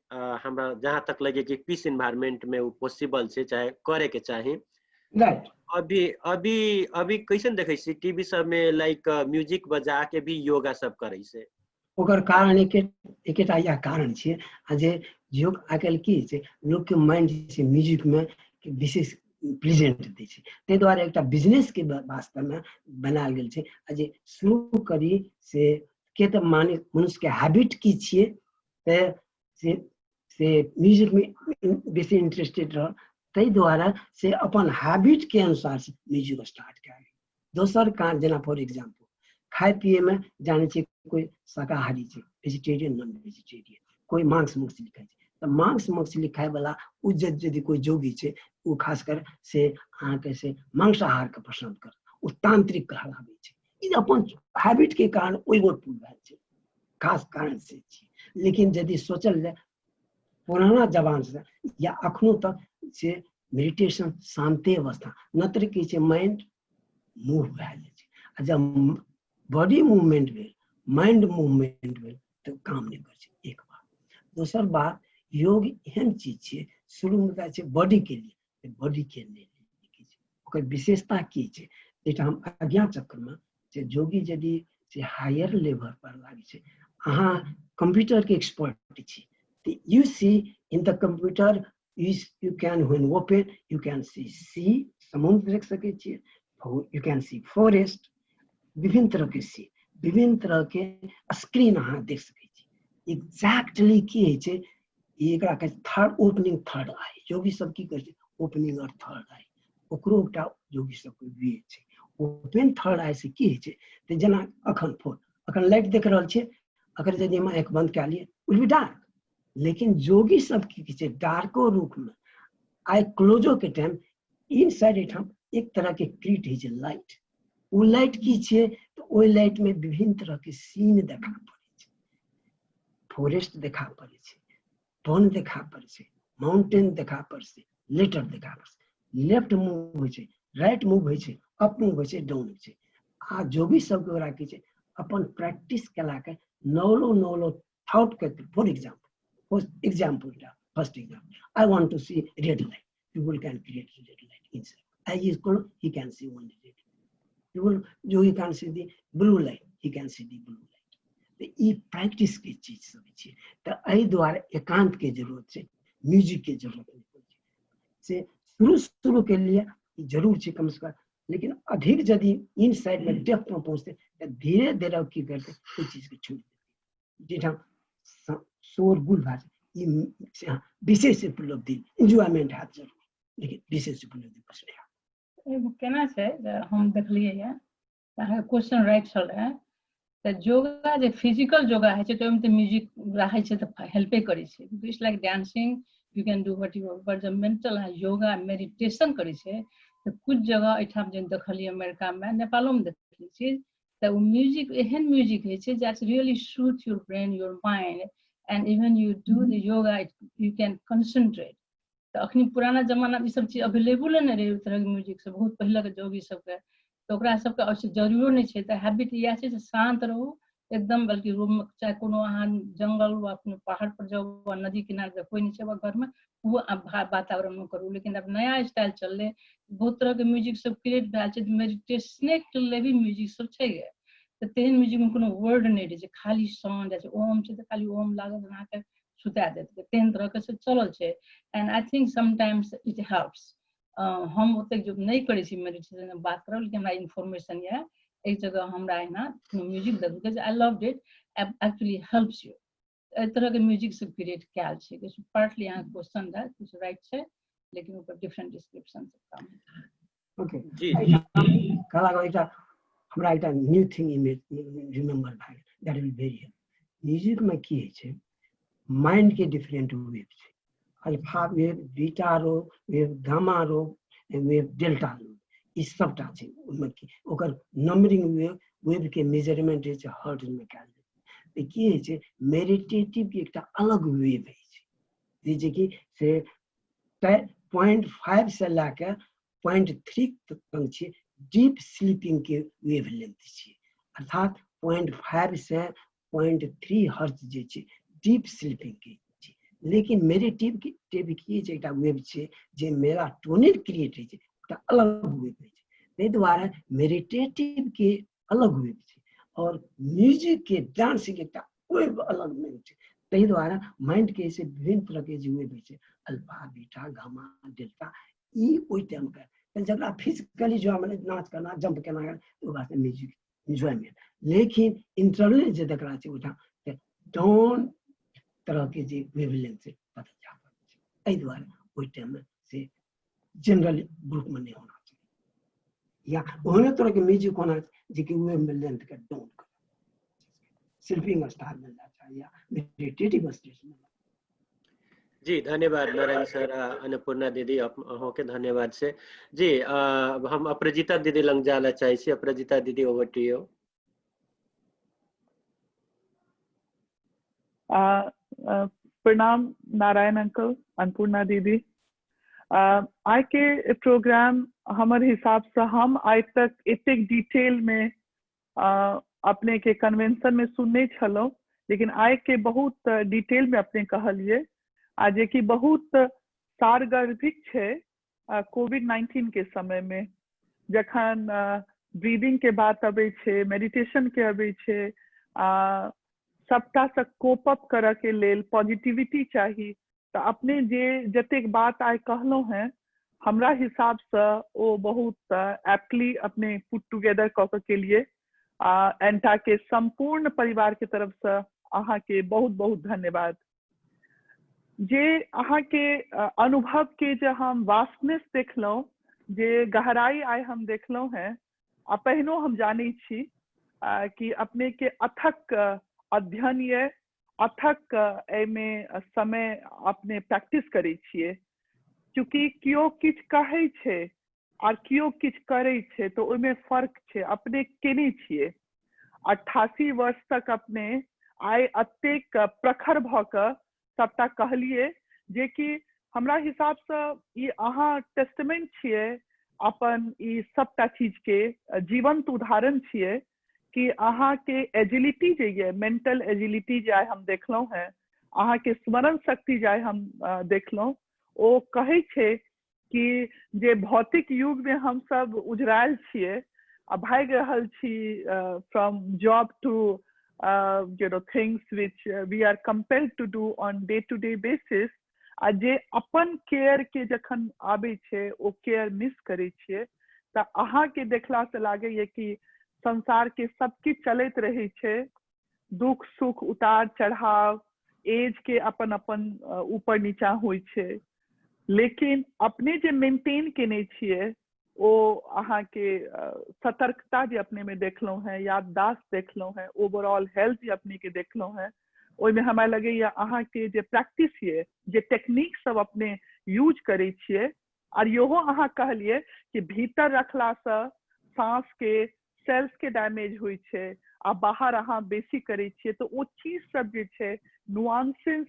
हमरा जहां तक लगे कि पीस एनवायरनमेंट में वो पॉसिबल छै चाहे करे के चाहे राइट अभी कैसन देखै छी टीवी सब में लाइक म्यूजिक बजा के भी योगा सब करै छै ओकर कारण एकेटा या कारण छै जे योग आकल की छै लोग के माइंड से म्यूजिक में विशेष प्रेजेंट दै छै तै द्वारा एकटा बिजनेस के वास्ते में बनायल गेल छै जे शुरू करी से के त मनुष्य के हैबिट की छियै से म्यूजिक में बेसी इंटरेस्टेड रह तै द्वारा से अपन हैबिट के अनुसार से म्यूजिक स्टार्ट करै दोसर कारण जना फॉर एग्जांपल खाए पिए में जाने छै कोई शाकाहारी छै वेजिटेरियन नॉन वेजिटेरियन कोई मांस मछली खाय छै त मांस मछली खाय वाला यदि कोई जोगी छै वो खासकर से अहाँ के से मांसाहार के पसंद कर वो तांत्रिक कहलाबै छै ई अपन हैबिट के कारण ओइ गोट पुल भेल छै खास कारण से छै लेकिन यदि सोचल जाय पुराना जमाना से या अखनो तक से मेडिटेशन शांति अवस्था नत्र की छै माइंड मूव भेल छै जब बॉडी मूवमेंट भेल माइंड मूवमेंट भेल तो काम नहीं कर छै एक बात दोसर बात योग एहन चीज छै शुरू में छै बॉडी के लिए बॉडी के लिए ओकर विशेषता की छै एटा हम अज्ञा चक्र में जे योगी यदि से हायर लेवल पर लागे छै अहाँ कंप्यूटर के एक्सपर्ट छी तो you see in the computer you can when open you can see समुद्र देख सकै छियै you can see forest विभिन्न तरह के सी विभिन्न तरह के स्क्रीन अहाँ देख सकै छी एग्जैक्टली की है छै एकरा के थर्ड ओपनिंग थर्ड आई योगी सब की कहै छै ओपनिंग और थर्ड आई ओकरो एकटा योगी सब के वे छै ओपन थर्ड आई से की है छै त जना अखन लाइट देख रहल छै अगर यदि हम आंख बंद कर लिए विल बी डार्क लेकिन योगी सब की छै डार्को रूप में आई क्लोजो के टाइम इनसाइड इट हम एक तरह के क्रिएट है छै लाइट वो लाइट की छै तो ओइ लाइट में विभिन्न तरह के सीन देखा पड़े छै फॉरेस्ट देखा पड़े छै वन देखा पड़े छै माउंटेन देखा पड़े छै लेटर देखा पड़े छै लेफ्ट मूव होय छै राइट मूव होय छै अप मूव होय छै डाउन होय छै आ जो भी सब के ओकरा की छै अपन प्रैक्टिस केला के नौलो थॉट के for example first example I want to see red light people can create red light inside eye is called he can see only red जो he can see the blue light he can see the blue light तो ई practice के चीज सब छै त एहि द्वारा एकांत के जरूरत छै म्यूजिक के जरूरत नहीं पड़े से शुरू के लिए जरूर छै कम से कम लेकिन अधिक यदि इन साइड में डेप्थ में पहुंचते तो धीरे धीरे की करते कोई चीज को छोड़ देते जेठा शोरगुल भाषा ये विशेष उपलब्धि एंजॉयमेंट है जरूर लेकिन विशेष उपलब्धि कुछ नहीं एगो केना छै जे हम देखलिए है अहाँ क्वेश्चन राइट छल है त योगा जे फिजिकल योगा है छै त ओमे त म्यूजिक रहै छै त हेल्पे करै छै it's like dancing you can do what you but जब मेंटल योगा मेडिटेशन करै छै त कुछ जगह एठाम जे देखलिए अमेरिका में नेपालो में देखलिए छी त वो म्यूजिक एहन म्यूजिक है छै that's really suit your brain your mind and even you do the yoga you can concentrate तो अखनी पुराना जमाना में सब चीज अवेलेबल नहीं रहे तरह के म्यूजिक सब बहुत पहले के जोगी सबके तो ओकरा सबके आवश्यक जरूरो नहीं छै त हैबिट इएह छै जे शांत रहू एकदम बल्कि रूम में चाहे कोनो अहाँ जंगल वा अपने पहाड़ पर जाओ वा नदी किनारे कोई नहीं छै घर में वो वातावरण में करू लेकिन अब नया स्टाइल चलले बहुत तरह के म्यूजिक सब क्रिएट भेल छै मेडिटेशने के लिए भी म्यूजिक सब छै त तेहन म्यूजिक में कोनो वर्ड नहीं रहे छै खाली साउंड छै ओम छै त खाली ओम लागत अहाँ के सुता देत तेहन तरह के से चलल छै and I think sometimes it helps हम ओते जो नहीं करे छी मेडिटेशन बात करब लेकिन हमरा इन्फॉर्मेशन है एक जगह हमरा एना म्यूजिक देखू I loved it actually helps you ए तरह के म्यूजिक सब क्रिएट कैल छै कि पार्टली यहाँ क्वेश्चन है कुछ राइट छै लेकिन ऊपर डिफरेंट डिस्क्रिप्शन सब काम ओके जी कला को एकटा हमरा एकटा न्यू थिंग इमेज रिमेम्बर भाई दैट विल वेरी म्यूजिक में की छै माइंड के डिफरेंट वेव छै अल्फा वेव बीटा रो वेव गामा रो वेव डेल्टा रो ई सबटा छै ओमे की ओकर नंबरिंग वेव के मेजरमेंट छै हर्ट्ज में कैल छै की छै मेडिटेटिव के एकटा अलग वेव है जे कि से 0.5 से लेकर 0.3 तक छै डीप स्लीपिंग के वेव लेंथ छै अर्थात 0.5 से 0.3 हर्ट्ज जे छै डीप स्लीपिंग के छै लेकिन मेडिटेटिव के की छै एकटा वेव छै जे मेलाटोनिन क्रिएट है छै एकटा अलग वेव है ताहि द्वारा मेडिटेटिव के अलग वेव छै और म्यूजिक के डांस के एकटा वेव अलग वेव छै ताहि द्वारा माइंड के से विभिन्न तरह के जो वेव छै alpha beta gamma delta E ओइ टाइम के जरा फिजिकली जो हमने नाच करना जंप करना वो बात म्यूजिक एंजॉयमेंट लेकिन इंटरनल जे देखला छै उठा डाउन तरह के जे वेवलेंथ से पता चलता है एहि द्वारा ओइ टाइम में से जनरल ग्रुप में नहीं होना चाहिए या ओहने तरह के म्यूजिक होना जे कि वेवलेंथ के डाउन कर स्लीपिंग स्टाइल मिलना चाहिए या मेडिटेटिव स्टेट में जी धन्यवाद नारायण सर अन्नपूर्णा दीदी अहों के धन्यवाद से जी हम अपराजिता दीदी लंग जाला चाहे छी अपराजिता दीदी ओवर टू यू प्रणाम नारायण अंकल अन्नपूर्णा दीदी आई के प्रोग्राम हमारे हिसाब से हम आज तक इतने डिटेल में अपने के कन्वेंशन में सुनने छलो लेकिन आई के बहुत डिटेल में अपने कहलिए आज की बहुत सारगर्भिक है कोविड-19 के समय में जखन ब्रीदिंग के बात अबै छै मेडिटेशन के अबै छै सबटा से कोप अप करऽ के लेल पॉजिटिविटी चाहिए तो अपने जे जतेक बात आइ कहलहुँ हैं हमरा हिसाब से ओ बहुत एप्टली अपने पुट टुगेदर कऽ के लिए एंटा के संपूर्ण परिवार के तरफ से अहाँ के बहुत बहुत धन्यवाद जे अहाँ के अनुभव के जे हम वास्टनेस देखलहुँ जे गहराई आइ हम देखलहुँ हैं आ पहिनो हम जानै छी कि अपने के अथक अध्ययन ये अथक एमे समय अपने प्रैक्टिस करै छियै क्योंकि कियो किछ कहै छै और कियो किछ करै छै तो ओहिमे फर्क छै अपने केने छियै 88 वर्ष तक अपने आइ अतेक प्रखर भऽ कऽ सबटा कहलिए जे कि हमरा हिसाब से ई अहाँ टेस्टमेंट छियै अपन ई सबटा चीज के जीवंत उदाहरण छियै कि अहाँ के एजिलिटी जे ये मेंटल एजिलिटी जे हम देखलहुँ हैं अहाँ के स्मरण शक्ति जे हम देखलहुँ ओ कहै छै कि जे भौतिक युग में हम सब उजरायल छियै आ भागि रहल छी from job to things which we are compelled to do on day-to-day basis आ जे अपन केयर के जखन आबै छै ओ केयर मिस करै छियै तो अहाँ के देखला से लागे ये कि संसार के सबकी चलत रही छे, दुख सुख उतार चढ़ाव एज के अपन अपन ऊपर नीचा हुई छे, लेकिन अपने जे मेंटेन केने छिए ओ अहाँ के सतर्कता जे अपने में देखलो है, याददाश्त देखलो है, ओवरऑल हेल्थ जे अपने के देखलो है, ओइ में हमरा लगे या अहाँ के जे प्रैक्टिस ये जे टेक्निक सब अपने यूज करे छिए, और योहो अहाँ कहलिए कि भीतर रखला से सांस के सेल्स के डैमेज हुई छे आ बाहर अहाँ बेसी करे छिए, तो ओ चीज सब जे छे नुआंसेस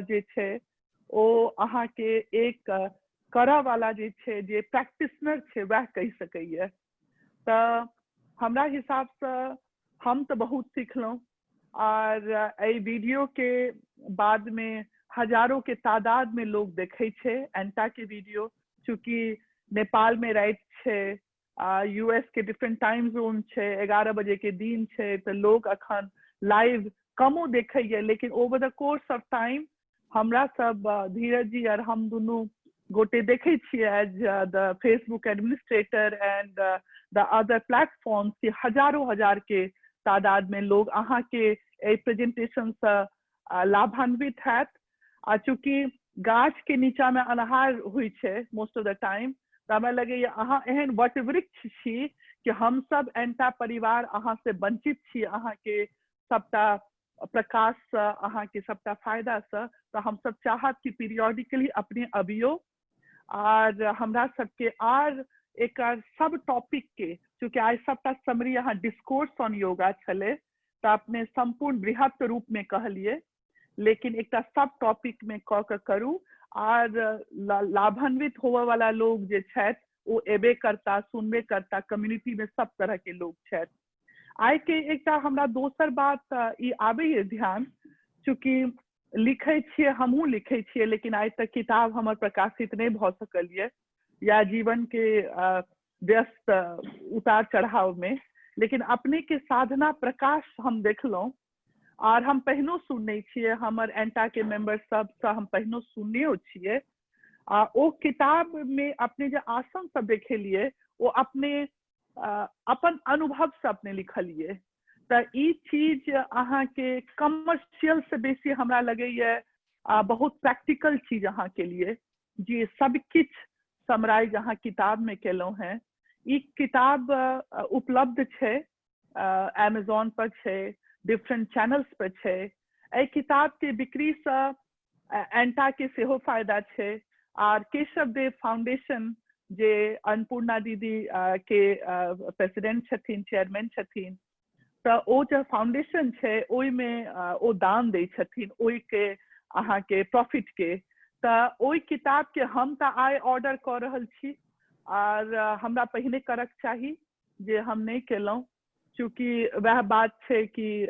जे छे ओ अहाँ के एक करऽ वाला जे छे जे प्रैक्टिशनर छे वह कह सकैए। तो हमरा हिसाब से हम तो बहुत सीखलहुँ, और एहि वीडियो के बाद में हजारों के तादाद में लोग देखे छे एंटा के वीडियो, चूंकि नेपाल में रात छे, यूएस के डिफरेंट टाइम जोन छे, 11 बजे के दिन छे, तो लोग अखन लाइव कमो देखे, लेकिन over the course of time हमरा सब धीरज जी और हम दोनों गोटे देखे छिए as the Facebook administrator and the other platforms के हजारों हजार के तादाद में लोग अहाँ के प्रेजेंटेशन से लाभान्वित हैत। चूंकि गाछ के नीचा में अनहार हुई छे मोस्ट ऑफ द टाइम, तो हमरा लगे अहाँ एहन वटवृक्ष छी कि हम सब एंटा परिवार अहाँ से वंचित छी, अहाँ के सबटा प्रकाश से, अहाँ के सबटा फायदा से। तो हम सब चाहत कि पीरियोडिकली अपने अबियो और हमरा सबके आर एक सब टॉपिक के, चूंकि आज सबटा समरी यहाँ डिस्कोर्स ऑन योगा छले, तो अपने संपूर्ण बृहत रूप में कहलिए, लेकिन एक सब टॉपिक में क के करू और लाभान्वित होवे वाला लोग जे छथि वो एबे करता, सुनबे करता, कम्युनिटी में सब तरह के लोग छथि। आइ के एकटा हमरा दोसर बात ई आबे ध्यान, चूंकि लिखे छिए, हमहूँ लिखे छिए, लेकिन आज तक किताब हमर प्रकाशित नहीं भ सकल ये, या जीवन के व्यस्त उतार चढ़ाव में, लेकिन अपने के साधना प्रकाश हम देखलहुँ और हम पहिनो सुनने छिए, हमर एंटा के मेंबर सब से हम पहिनो सुनने छिए। ओ किताब में अपने जो आसन सब देखेलिए वो अपने अपन अनुभव से अपने लिखलिए। तो ई चीज अहाँ के कमर्शियल से बेसी हमरा लगे ये बहुत प्रैक्टिकल चीज अहाँ के लिए, जे सब किछ समराइज अहाँ किताब में केलो हैं। ई किताब उपलब्ध छे, अमेज़न पर छे, डिफरेंट चैनल्स पर छे। ए किताब के बिक्री से एंटा के सेहो फायदा छे, और केशव देव फाउंडेशन जे अन्नपूर्णा दीदी के प्रेसिडेंट छथिन, चेयरमैन छथिन, तो ओ जो फाउंडेशन छे ओइ में ओ दान दे छथिन, ओइ के अहाँ के प्रॉफिट के। तो ओइ किताब के हम तो आइ ऑर्डर कर रहल छी, और हमरा पहिने करक चाही जे हम नहीं केलहुँ, चूंकि वह बात छे कि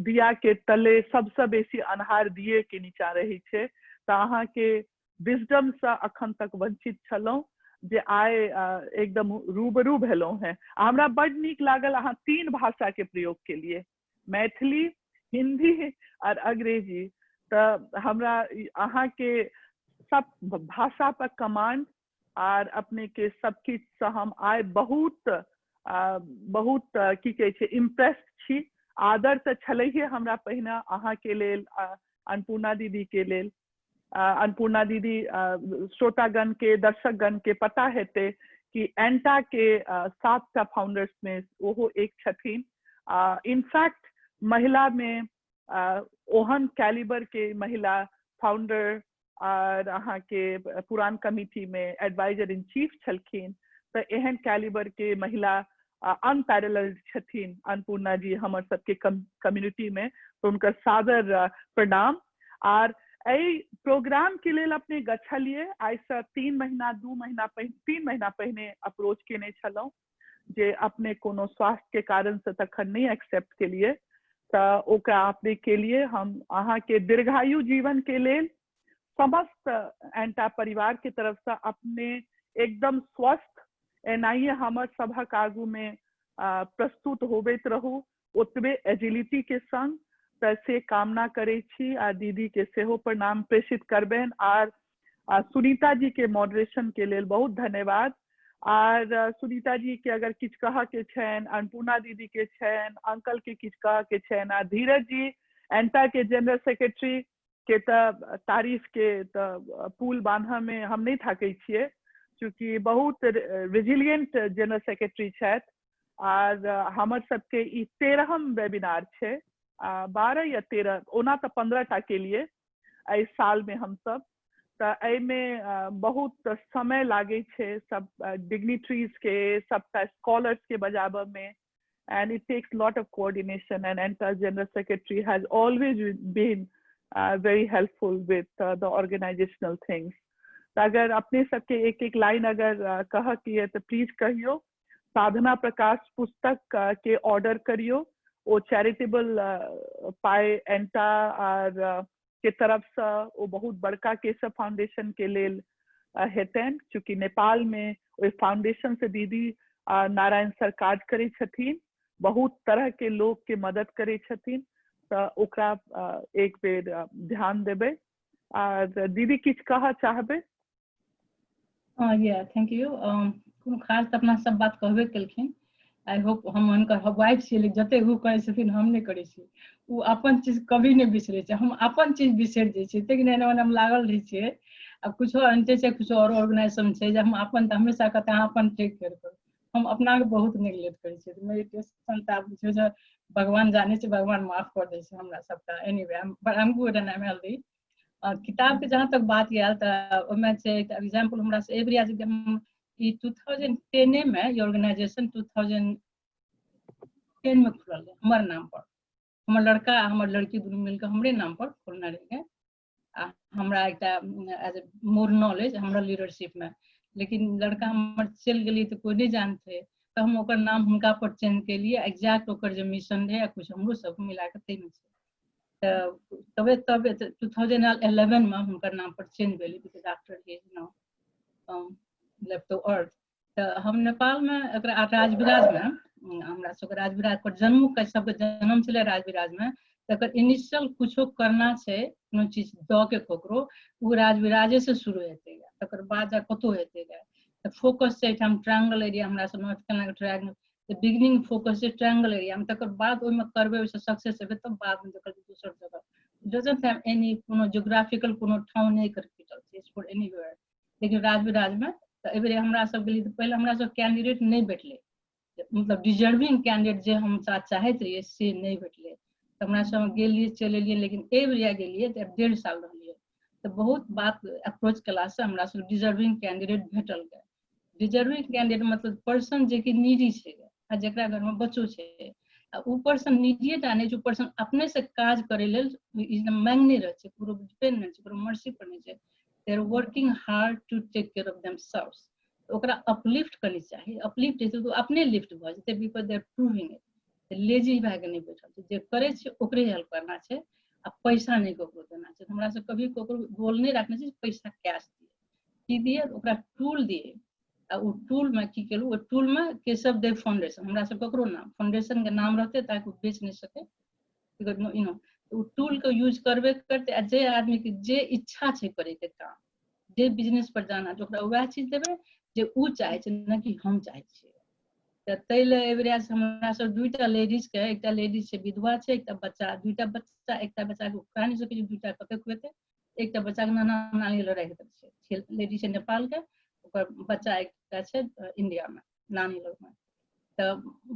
दिया के तले सबसे बेसी अनहार दिए के नीचा रही छे। तो अहाँ के विजडम से अखन तक वंचित छलहुँ जे आइ एकदम रूबरू भेलहुँ हैं। हमरा बड़ नीक लागल अहाँ 3 भाषा के प्रयोग के लिए, मैथिली, हिंदी और अंग्रेजी। तो हमरा अहाँ के सब भाषा पर कमांड और अपने के सब किछ से हम आइ बहुत की कहे छे इम्प्रेस्ड छी। आदर तो छलैहे हमरा पहिने अहाँ के लेल, अन्नपूर्णा दीदी के लेल। अन्नपूर्णा दीदी श्रोतागण के, दर्शकगण के पता हेते कि एंटा के 7टा फाउंडर्स में ओहो एक छथिन। इनफैक्ट महिला में ओहन कैलिबर के महिला फाउंडर और अहाँ के पुरान कमिटी में एडवाइजर इन चीफ छलखिन। तो एहन कैलिबर के महिला अनपैरेलल्ड छथिन अन्नपूर्णा जी हमर सबके कम्युनिटी में, तो उनका सादर प्रणाम। और एहि प्रोग्राम के लेल अपने गछलिए आई से 3 महीना पहिने अप्रोच केने छलहुँ, जे अपने कोनो स्वास्थ्य के कारण से तखन नहीं एक्सेप्ट के लिए। तो ओकरा अपने के लिए हम अहाँ के दीर्घायु जीवन के लेल समस्त एंटा परिवार के तरफ से अपने एकदम स्वस्थ एनाहिए हमर सभक आगू में प्रस्तुत होबैत रहू, ओतबे एजिलिटी के संग। से कामना करे छी। आ दीदी के सेहो प्रणाम प्रेषित करबेन। और सुनीता जी के मॉडरेशन के लिए बहुत धन्यवाद। और सुनीता जी के अगर किछ कहा के छन, अन्नपूर्णा दीदी के छन, अंकल के किछ कहा के छन, आ धीरज जी एंटा के जनरल सेक्रेटरी के तारीफ के पुल बांधा में हम नहीं थाके छिए, चूंकि बहुत रेजिलिएंट जनरल सेक्रेटरी छथि। और हमर सबके ई 13हम वेबिनार छे, 12 या 13 ओना तो 15टा के लिए इस साल में हम सब में बहुत समय लागे छे सब डिग्निटरीज के, सबटा स्कॉलर्स के बजाबे में, and it takes lot of coordination, and ENTA General Secretary has always been very helpful with the organizational things. तो अगर अपने सबके एक एक लाइन अगर कह किए तो प्लीज कहियो। साधना प्रकाश पुस्तक के ऑर्डर करियो, वो चैरिटेबल पाए एंटा और के तरफ से वो बहुत बड़का केशव फाउंडेशन के लेल हेतन, चूंकि नेपाल में ओइ फाउंडेशन से दीदी नारायण सर काज करे छथिन, बहुत तरह के लोग के मदद करे छथिन, तो ओकरा एक बेर ध्यान देबे। और दीदी किछ कहा चाहबे? या थैंक यू। कोनो खास तऽ अपना सब बात कहबे केलखिन। आई होप हम हुनकर वाइफ छियै, लेकिन जते ओ करै छथिन हम नहि करै छी। ओ अपन चीज कभी नहि बिसरै छै, हम अपन चीज बिसरि जाइ छियै, लेकिन एना हम लागल रहै छियै। अब कुछो अनते छै, कुछो और ऑर्गेनाइजेशन छै जे हम अपन तऽ हमेशा कहते हैं अपन टेक केयर करू, हम अपना के बहुत नेग्लेक्ट करै छियै। मेडिटेशन तऽ आब बुझियौ जे भगवान जानै छै, भगवान माफ कर दै छै हमरा सबका। Anyway I am good and I am healthy. किताब के जहाँ तक बात आयल तऽ ओहिमे छै एकटा एग्जाम्पल हमरा से एवरी आज हम ई 2010 में ये ऑर्गेनाइजेशन 2010 में खुलल है हमर नाम पर। हमर लड़का हमर लड़की दुनू मिलकर हमरे नाम पर खोलने रहिए। हमरा एकटा एज मोर नॉलेज हमरा लीडरशिप में, लेकिन लड़का हमर चल गेलिए तो कोई नहीं जानते, तो हम ओकर नाम हुनका पर चेंज के लिए एग्जैक्ट ओकर जो मिशन है कुछ हमरो सब मिला के तै में तबे 2011 में हुनकर नाम पर चेंज भेलै, because after he is now left the earth. तो हम नेपाल में एकरा राजविराज में हमरा सबके राजविराज पर जन्म के सबके जन्म छलै राजविराज में, तकर इनिशियल कुछो करना छै कोनो चीज द के ककरो, वो राजविराजे से शुरू हेतै, तकर बाद जा कतो हेतै। तो फोकस छै हम ट्रायंगल एरिया हमरा सब north canal triangle, the beginning focus छै ट्रायंगल एरिया में, तकर बाद ओइमे करबै ओइसे सक्सेस हेबै तब बाद में देखल दोसर जगह डजंट हैव एनी कोनो ज्योग्राफिकल कोनो ठाव नहीं कैपिटल छै फॉर एनीवेयर। लेकिन राजविराज में तो एबरे हमरा सब के लिए पहले हमरा सब कैंडिडेट नहीं बैठले, मतलब डिजर्विंग कैंडिडेट जे हम चाहैत रहिए से नहीं बैठले, तो हमरा सब गेलिए चल एलिए। लेकिन एबरिया गेलिए तो 1.5 साल रहलिए, तो बहुत बात अप्रोच कला से हमरा सब डिजर्विंग कैंडिडेट भेटल गए। डिजर्विंग कैंडिडेट मतलब पर्सन जे कि नीडी छै आ जेकरा घर में बच्चो छै, उ पर्सन नीडिए टा नहीं, जो पर्सन अपने से काज करे लेल मांगने रहे छै, पूरा डिपेंड नहीं छै, पूरा मर्सी पर नहीं छै, they are working hard to take care of themselves. ओकरा अपलिफ्ट करनी चाहिए, अपलिफ्ट हेतै तो अपने लिफ्ट भ जेतै, because they are proving it. Lazy भए के नहीं बैठल छै, जे करे छै ओकरे हेल्प करना छै, आ पैसा नहीं ककरो देना छै। हमरा सब कभी ककरो गोल नहीं रखना छै पैसा कैश दिए, की दिए ओकरा टूल दिए, आ उ टूल में की केलु, टूल में केशव देव फाउंडेशन हमरा सब ककरो नाम फाउंडेशन के नाम रहते ताकि बेच नहीं सके, बिकॉज नो यू नो उ टूल के यूज करबे करते। आ जे आदमी के जे इच्छा छै करे के काम, जे बिजनेस पर जाना छै ओकरा वह चीज देबे जे उ चाहे छै, न कि हम चाहे छियै। त तै ले एवरेज हमरा सब दुइटा लेडीज के, एकटा लेडीज छै विधवा छै, एकटा बच्चा, दुइटा बच्चा, एकटा बच्चा के कहा नहीं सके दुइटा कते खुएते, एकटा बच्चा के नाना नानी ल रह छै, लेडीज छै नेपाल के, ओकर बच्चा एकटा छै इंडिया में नानी लोग में। तो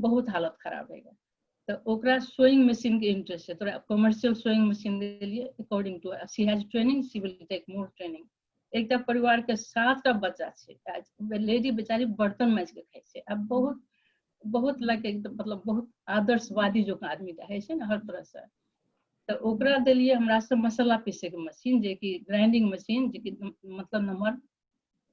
बहुत हालत खराब है। तो ओकरा सोइंग मशीन के इंटरेस्ट है, तोरा कमर्शियल सोइंग मशीन दे लिए according to she has training, she will take more training. एकटा परिवार के 7टा बच्चा छै, लेडी बेचारी बर्तन मांज के खाइ छै। अब बहुत बहुत लाइक एकदम मतलब बहुत आदर्शवादी जो आदमी रहे छै ना हर तरह से, तो ओकरा देलिए हमरा से मसाला पीसे के मशीन, जे कि ग्राइंडिंग मशीन, जे कि मतलब नंबर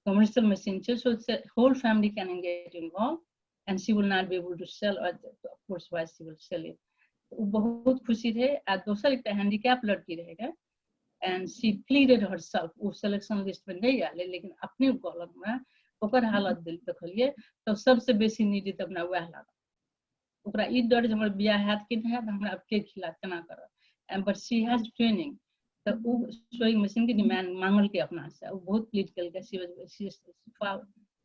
commercial machine छै, so whole family can get involved and she will not be able to sell, or of course why she will sell it। बहुत खुशी रहे। आ दोसर एकटा हैंडीकैप लड़की रहेगा, and she pleaded herself, वो सिलेक्शन लिस्ट में नहीं आले, लेकिन अपने कहलक हमरा ओकर हालत दिल देखलिए तो सबसे बेसी नीडी त अपना वह लागल। ओकरा ई डर जे हमर बियाह हैत कि नहीं हैत, हमरा अब के खिलात केना करब, and but she has training। तो वो सोइंग मशीन की डिमांड मांगल के अपना से, वो बहुत प्लीड कल के,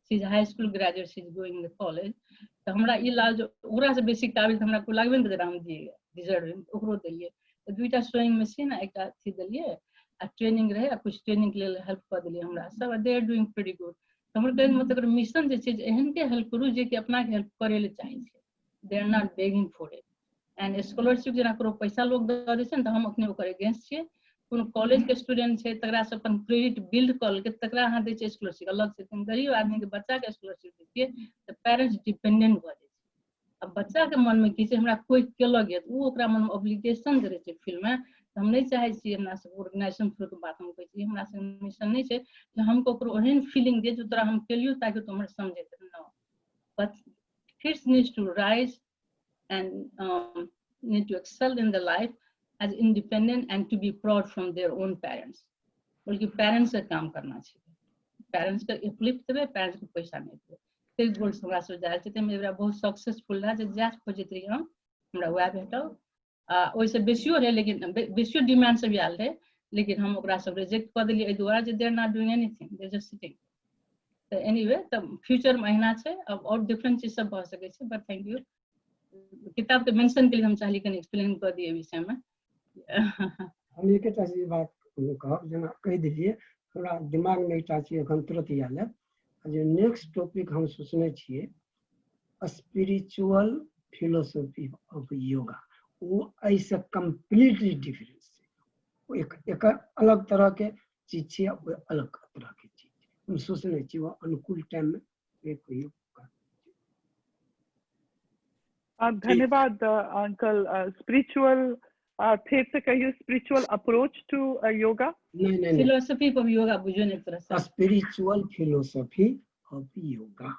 she is high school graduate, she is going the college. तो हमरा ई लाल जो ओकरा से बेसी काबिल हमरा को लागबे न हम दिए डिजर्विंग ओकरो देलिए। तो दुईटा सोइंग मशीन एकटा अथी देलिए आ ट्रेनिंग रहे आ कुछ ट्रेनिंग के लिए हेल्प कर दिलिए हमरा सब। They are doing pretty good. हमर कहै मतलब मिशन जे छै एहन के हेल्प करू जे कि अपना के हेल्प करे ले चाहे छै। They are not begging for it. And scholarship जेना ककरो पैसा लोग दऽ दै छै ने तऽ हम अपने ओकर अगेंस्ट छियै। कोनो कॉलेज के स्टूडेंट छै तकरा से अपन क्रेडिट बिल्ड कऽ के तकरा अहाँ दै छै स्कॉलरशिप अलग से। गरीब आदमी के बच्चा के स्कॉलरशिप दै छियै तऽ पेरेंट्स डिपेंडेंट भऽ जाइ छै। अब बच्चा के मन में की छै हमरा कोई केलक यऽ ओ ओकरा मन में ऑब्लिगेशन जे रहै छै फील्ड में। तऽ हम नहीं चाहे छियै हमरा सब ऑर्गेनाइजेशन थ्रू के बात हम कहै छी हमरा सब मिशन नहीं छै कि हम ककरो ओहन फीलिंग दे जो तोरा हम केलियो ताकि तू हमर समझे। No, but kids needs to rise and need to excel in the life as independent and to be proud from their own parents। बल्कि पेरेंट्स से काम करना चाहिए। पेरेंट्स के अपलिफ्ट देबे, पेरेंट्स को पैसा नहीं देबे। ते गोल हमरा से जाय छै। ते मेरा बहुत सक्सेसफुल रहा जे जाय खोजैत रही हम हमरा वह भेटल। ओइ से बेसियो रहे लेकिन बेसियो डिमांड से भी आयल रहे लेकिन हम ओकरा सब रिजेक्ट कर देलिए एहि दुआरे जे they are not doing anything, they just sitting. तो एनीवे तो फ्यूचर महीना छै अब और डिफरेंट चीज सब भ सकै छै। But thank you. किताब के मेंशन के लिए हम चाहली कनी एक्सप्लेन कर दिए विषय में। हम एकटा चीज बात कहब जेना कहि दिलिए हमरा दिमाग में एकटा चीज एखन तुरंत याद आयल जे नेक्स्ट टॉपिक हम सोचने छिए स्पिरिचुअल फिलोसफी ऑफ योगा। वो ऐसे कंप्लीटली डिफरेंट है। एक अलग तरह के चीज छे, अलग तरह के चीज हम सोचने छिए वो अनुकूल टाइम में एक प्रयोग कर। धन्यवाद अंकल। स्पिरिचुअल फिर से कहिए, स्पिरिचुअल अप्रोच टू योगा। नहीं फिलोसफी ऑफ योगा बुझो एक तरह से स्पिरिचुअल फिलोसफी ऑफ योगा।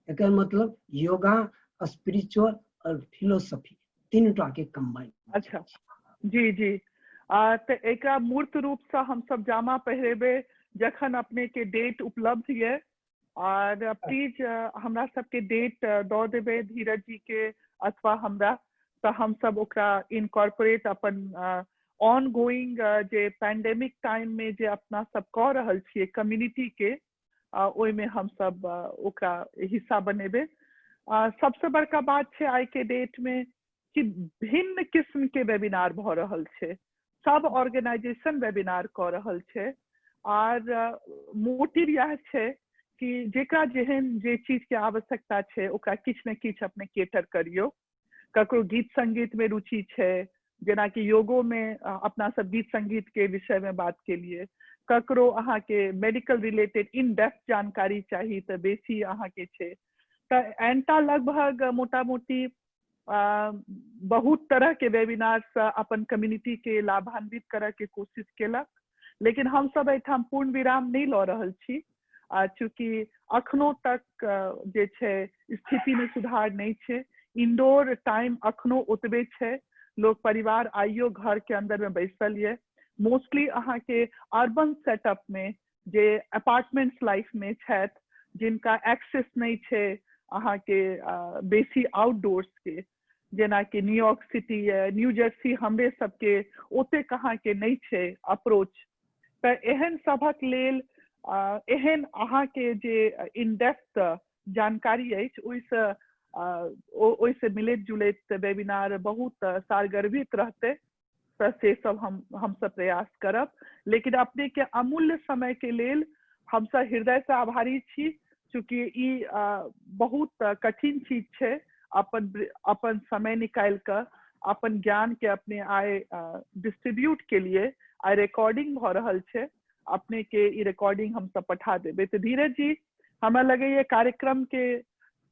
एकर मतलब योगा, स्पिरिचुअल और फिलोसफी तीनटा के कंबाइन। अच्छा जी जी। तो एकरा मूर्त रूप से हम सब जामा पहरेबे जखन अपने के डेट उपलब्ध ये। और प्लीज हमरा सबके डेट दो देबे धीरज जी के अथवा हमरा, तो हम सब ओकरा incorporate upon on going J pandemic time में जे अपना सब कह रहल छिए कम्युनिटी के ओइ में हम सब ओकरा हिस्सा बनेबे। सबसे बड़का बात है आई के डेट में कि भिन्न किस्म के वेबिनार भ रहल छे, सब ऑर्गेनाइजेशन वेबिनार कर रहल छे। और मोटिव यह छे कि जेकरा जेहन जे चीज के आवश्यकता छे ओकरा किछ न किछ अपने केटर करियो। ककरो गीत संगीत में रुचि छे जेना कि योगो में अपना सब गीत संगीत के विषय में बात के लिए। ककरो अहाँ के मेडिकल रिलेटेड इन डेप्थ जानकारी चाहिए तो बेसी अहाँ के छे। तो एंटा लगभग मोटा मोटी बहुत तरह के वेबिनार अपन कम्युनिटी के लाभान्वित करे के कोशिश केलक। लेकिन हम सब एठाम पूर्ण विराम नहीं ल रहल छी चूंकि अखनो तक जे छे स्थिति में सुधार नहीं छे। इंडोर टाइम अखनो ओतबे छे, लोग परिवार आइयो घर के अंदर में बैसल ये। मोस्टली अहाँ के अर्बन सेटअप में जे अपार्टमेंट्स लाइफ में छत जिनका एक्सेस नहीं छे अहाँ के बेसी आउटडोर्स के, जेना कि न्यूयॉर्क सिटी है, न्यू जर्सी हमरे सबके ओते कहाँ के नहीं छे अप्रोच। तो एहन सबक लेल एहन अहाँ के जे इन डेप्थ जानकारी अछि ओइसे मिलत जुलत वेबिनार बहुत सारगर्भित रहते। तो से सब हम सब प्रयास करब। लेकिन अपने के अमूल्य समय के लेल हम सब हृदय से आभारी छी चूंकि ई बहुत कठिन चीज छे अपन समय निकाल कर अपन ज्ञान के अपने आए डिस्ट्रीब्यूट के लिए आए रिकॉर्डिंग भ रहल छे। अपने के ई रिकॉर्डिंग हम सब पठा देबे। तो धीरज जी हमरा लगे ये कार्यक्रम के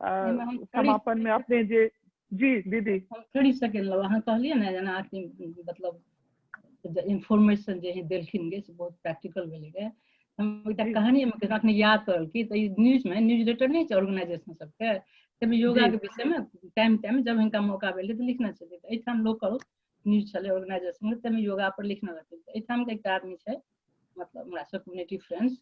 समापन में अपने जे जी दीदी 30 सेकंड लो अहाँ कहलिए ना जना मतलब इंफॉर्मेशन जे देलखिन गे से बहुत प्रैक्टिकल भेले गे। हम एकटा कहानी में रखने याद करल की तो न्यूज में न्यूज लेटर नहीं ऑर्गेनाइजेशन सबके तभी योगा के विषय में टाइम जब इनका मौका मिले तो लिखना चाहिए। तो एठाम लोकल न्यूज चले ऑर्गेनाइजेशन में तभी योगा पर लिखना रहते। एठाम के एक आदमी है मतलब हमरा सब कम्युनिटी फ्रेंड्स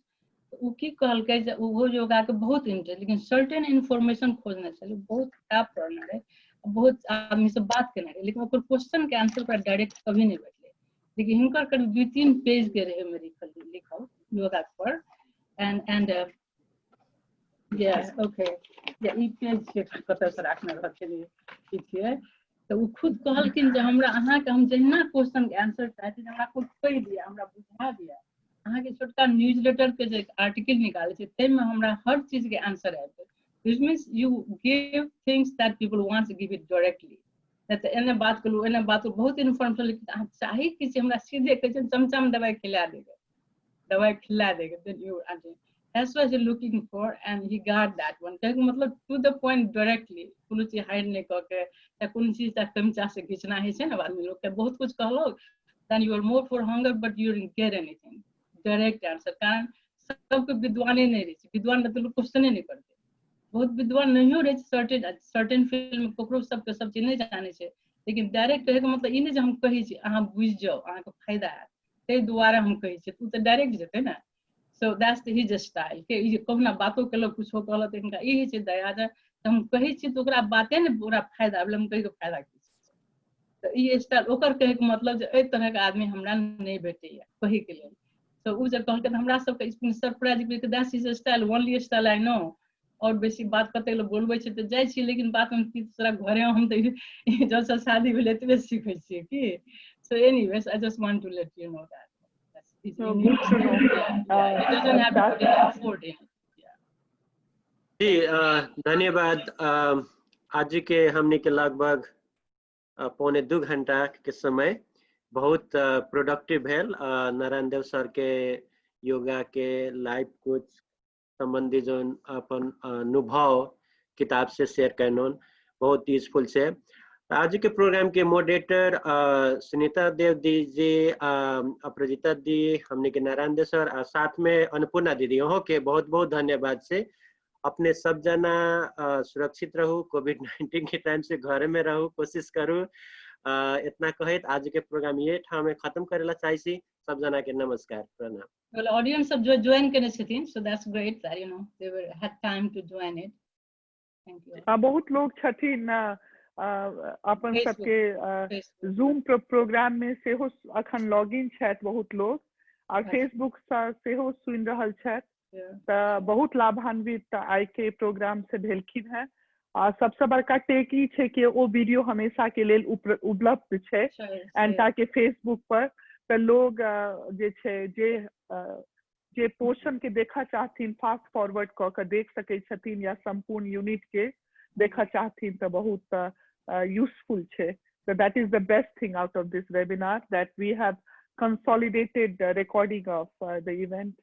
उ की कहलकै जे वो योगा के बहुत इंटरेस्ट लेकिन सर्टेन इन्फॉर्मेशन खोजने चले बहुत किताब पढ़ने रहे, बहुत आदमी से बात करने रहे लेकिन ओकर क्वेश्चन के आंसर पर डायरेक्ट कभी नहीं बैठले। लेकिन हिनकर करीब 2-3 पेज के रहे मेरी लिखल योगा पर and Yeah, okay. Yeah, E page छै कतऽ से राखने रहथिन ई छै तऽ उ खुद कहलखिन जे हमरा अहाँ के हम जहिना क्वेश्चन के आंसर चाहै छी हमरा कोई कहि दिया हमरा बुझा दिया अहाँ के छोटका न्यूज़लेटर के जे आर्टिकल निकालै छै तै में हमरा हर चीज के आंसर आबै which means you give things that people want to give it directly that एने बात करू एने बात बहुत इन्फॉर्मेशन लिखित अहाँ चाही कि से हमरा सीधे कहै छै चमचा में दवाई खिला देगा then you that's what you're looking for and he got that one कहै मतलब to the point directly कोनो चीज हाइड नहीं क के या कोनो चीज तक चमचा से खींचना है छै ना आदमी लोग के बहुत कुछ कहलो then you are more for hunger but you didn't get anything direct answer कारण सबके विद्वाने नहीं रहे विद्वान मतलब क्वेश्चन नहीं करते बहुत विद्वान नहीं रहे सर्टेन फील्ड में ककरो सबके सब चीज नहीं जाने छै लेकिन डायरेक्ट कहे के मतलब ई नहीं जे हम कहि छी अहाँ बुझ जाओ अहाँ के फायदा है तै दुआरे हम कहि छी तू त डायरेक्ट जेते ना so that's his style के ई कहना बातो केलो कुछो कहलो त इनका ई छै दया जे हम कहि छी त ओकरा बाते ने पूरा फायदा भेल हम कहि के फायदा की त ई स्टाइल ओकर कहे के मतलब जे ए तरह के आदमी हमरा नहीं भेटै या कहि के लेल so उ जे कहलकै त हमरा सब के सरप्राइज कि that's his style only style I know और बेसी बात कते लोग बोलबै छै त जाय छी लेकिन बात हम तीसरा घरे हम त जब से शादी भेल एतबे सीखै छियै की so anyways I just want to let you know that that's So good to know. he doesn't have to put in effort in it. जी धन्यवाद आज के हमने के लगभग पौने 2 घंटा के समय बहुत प्रोडक्टिव भेल नारायण देव सर के योगा के लाइफ कोच संबंधी जो अपन अनुभव किताब से शेयर करना बहुत यूजफुल है आज के प्रोग्राम के मॉडरेटर सुनीता देव जी अपराजिता दी हमने के नारायण देव सर साथ में अन्नपूर्णा दीदी हो के बहुत बहुत धन्यवाद से अपने सब जना सुरक्षित रहू कोविड-19 के टाइम से घर में रहू कोशिश करू इतना कहित आज के प्रोग्राम ये ठाम में खत्म करेला चाहे छी सब जना के नमस्कार प्रणाम well audience सब जो join करने छथिन so that's great that you know they were had time to join it thank you बहुत लोग छथिन अपन सबके जूम प्रोग्राम में सेहो अखन लॉगिन छथि बहुत लोग और फेसबुक सेहो सुनि रहल छथि त बहुत लाभान्वित आइ के प्रोग्राम से भेलखिन है और सबसे बड़का टेक ई छै कि ओ वीडियो हमेशा के लेल उपलब्ध छै एंटा के फेसबुक पर त लोग जे छै जे पोर्शन के देखा चाहथिन फास्ट फॉरवर्ड क के देख सकै छथिन या संपूर्ण यूनिट के देखा चाहथिन त बहुत यूजफुल छै so that is the best thing out of this webinar that we have consolidated the recording of the event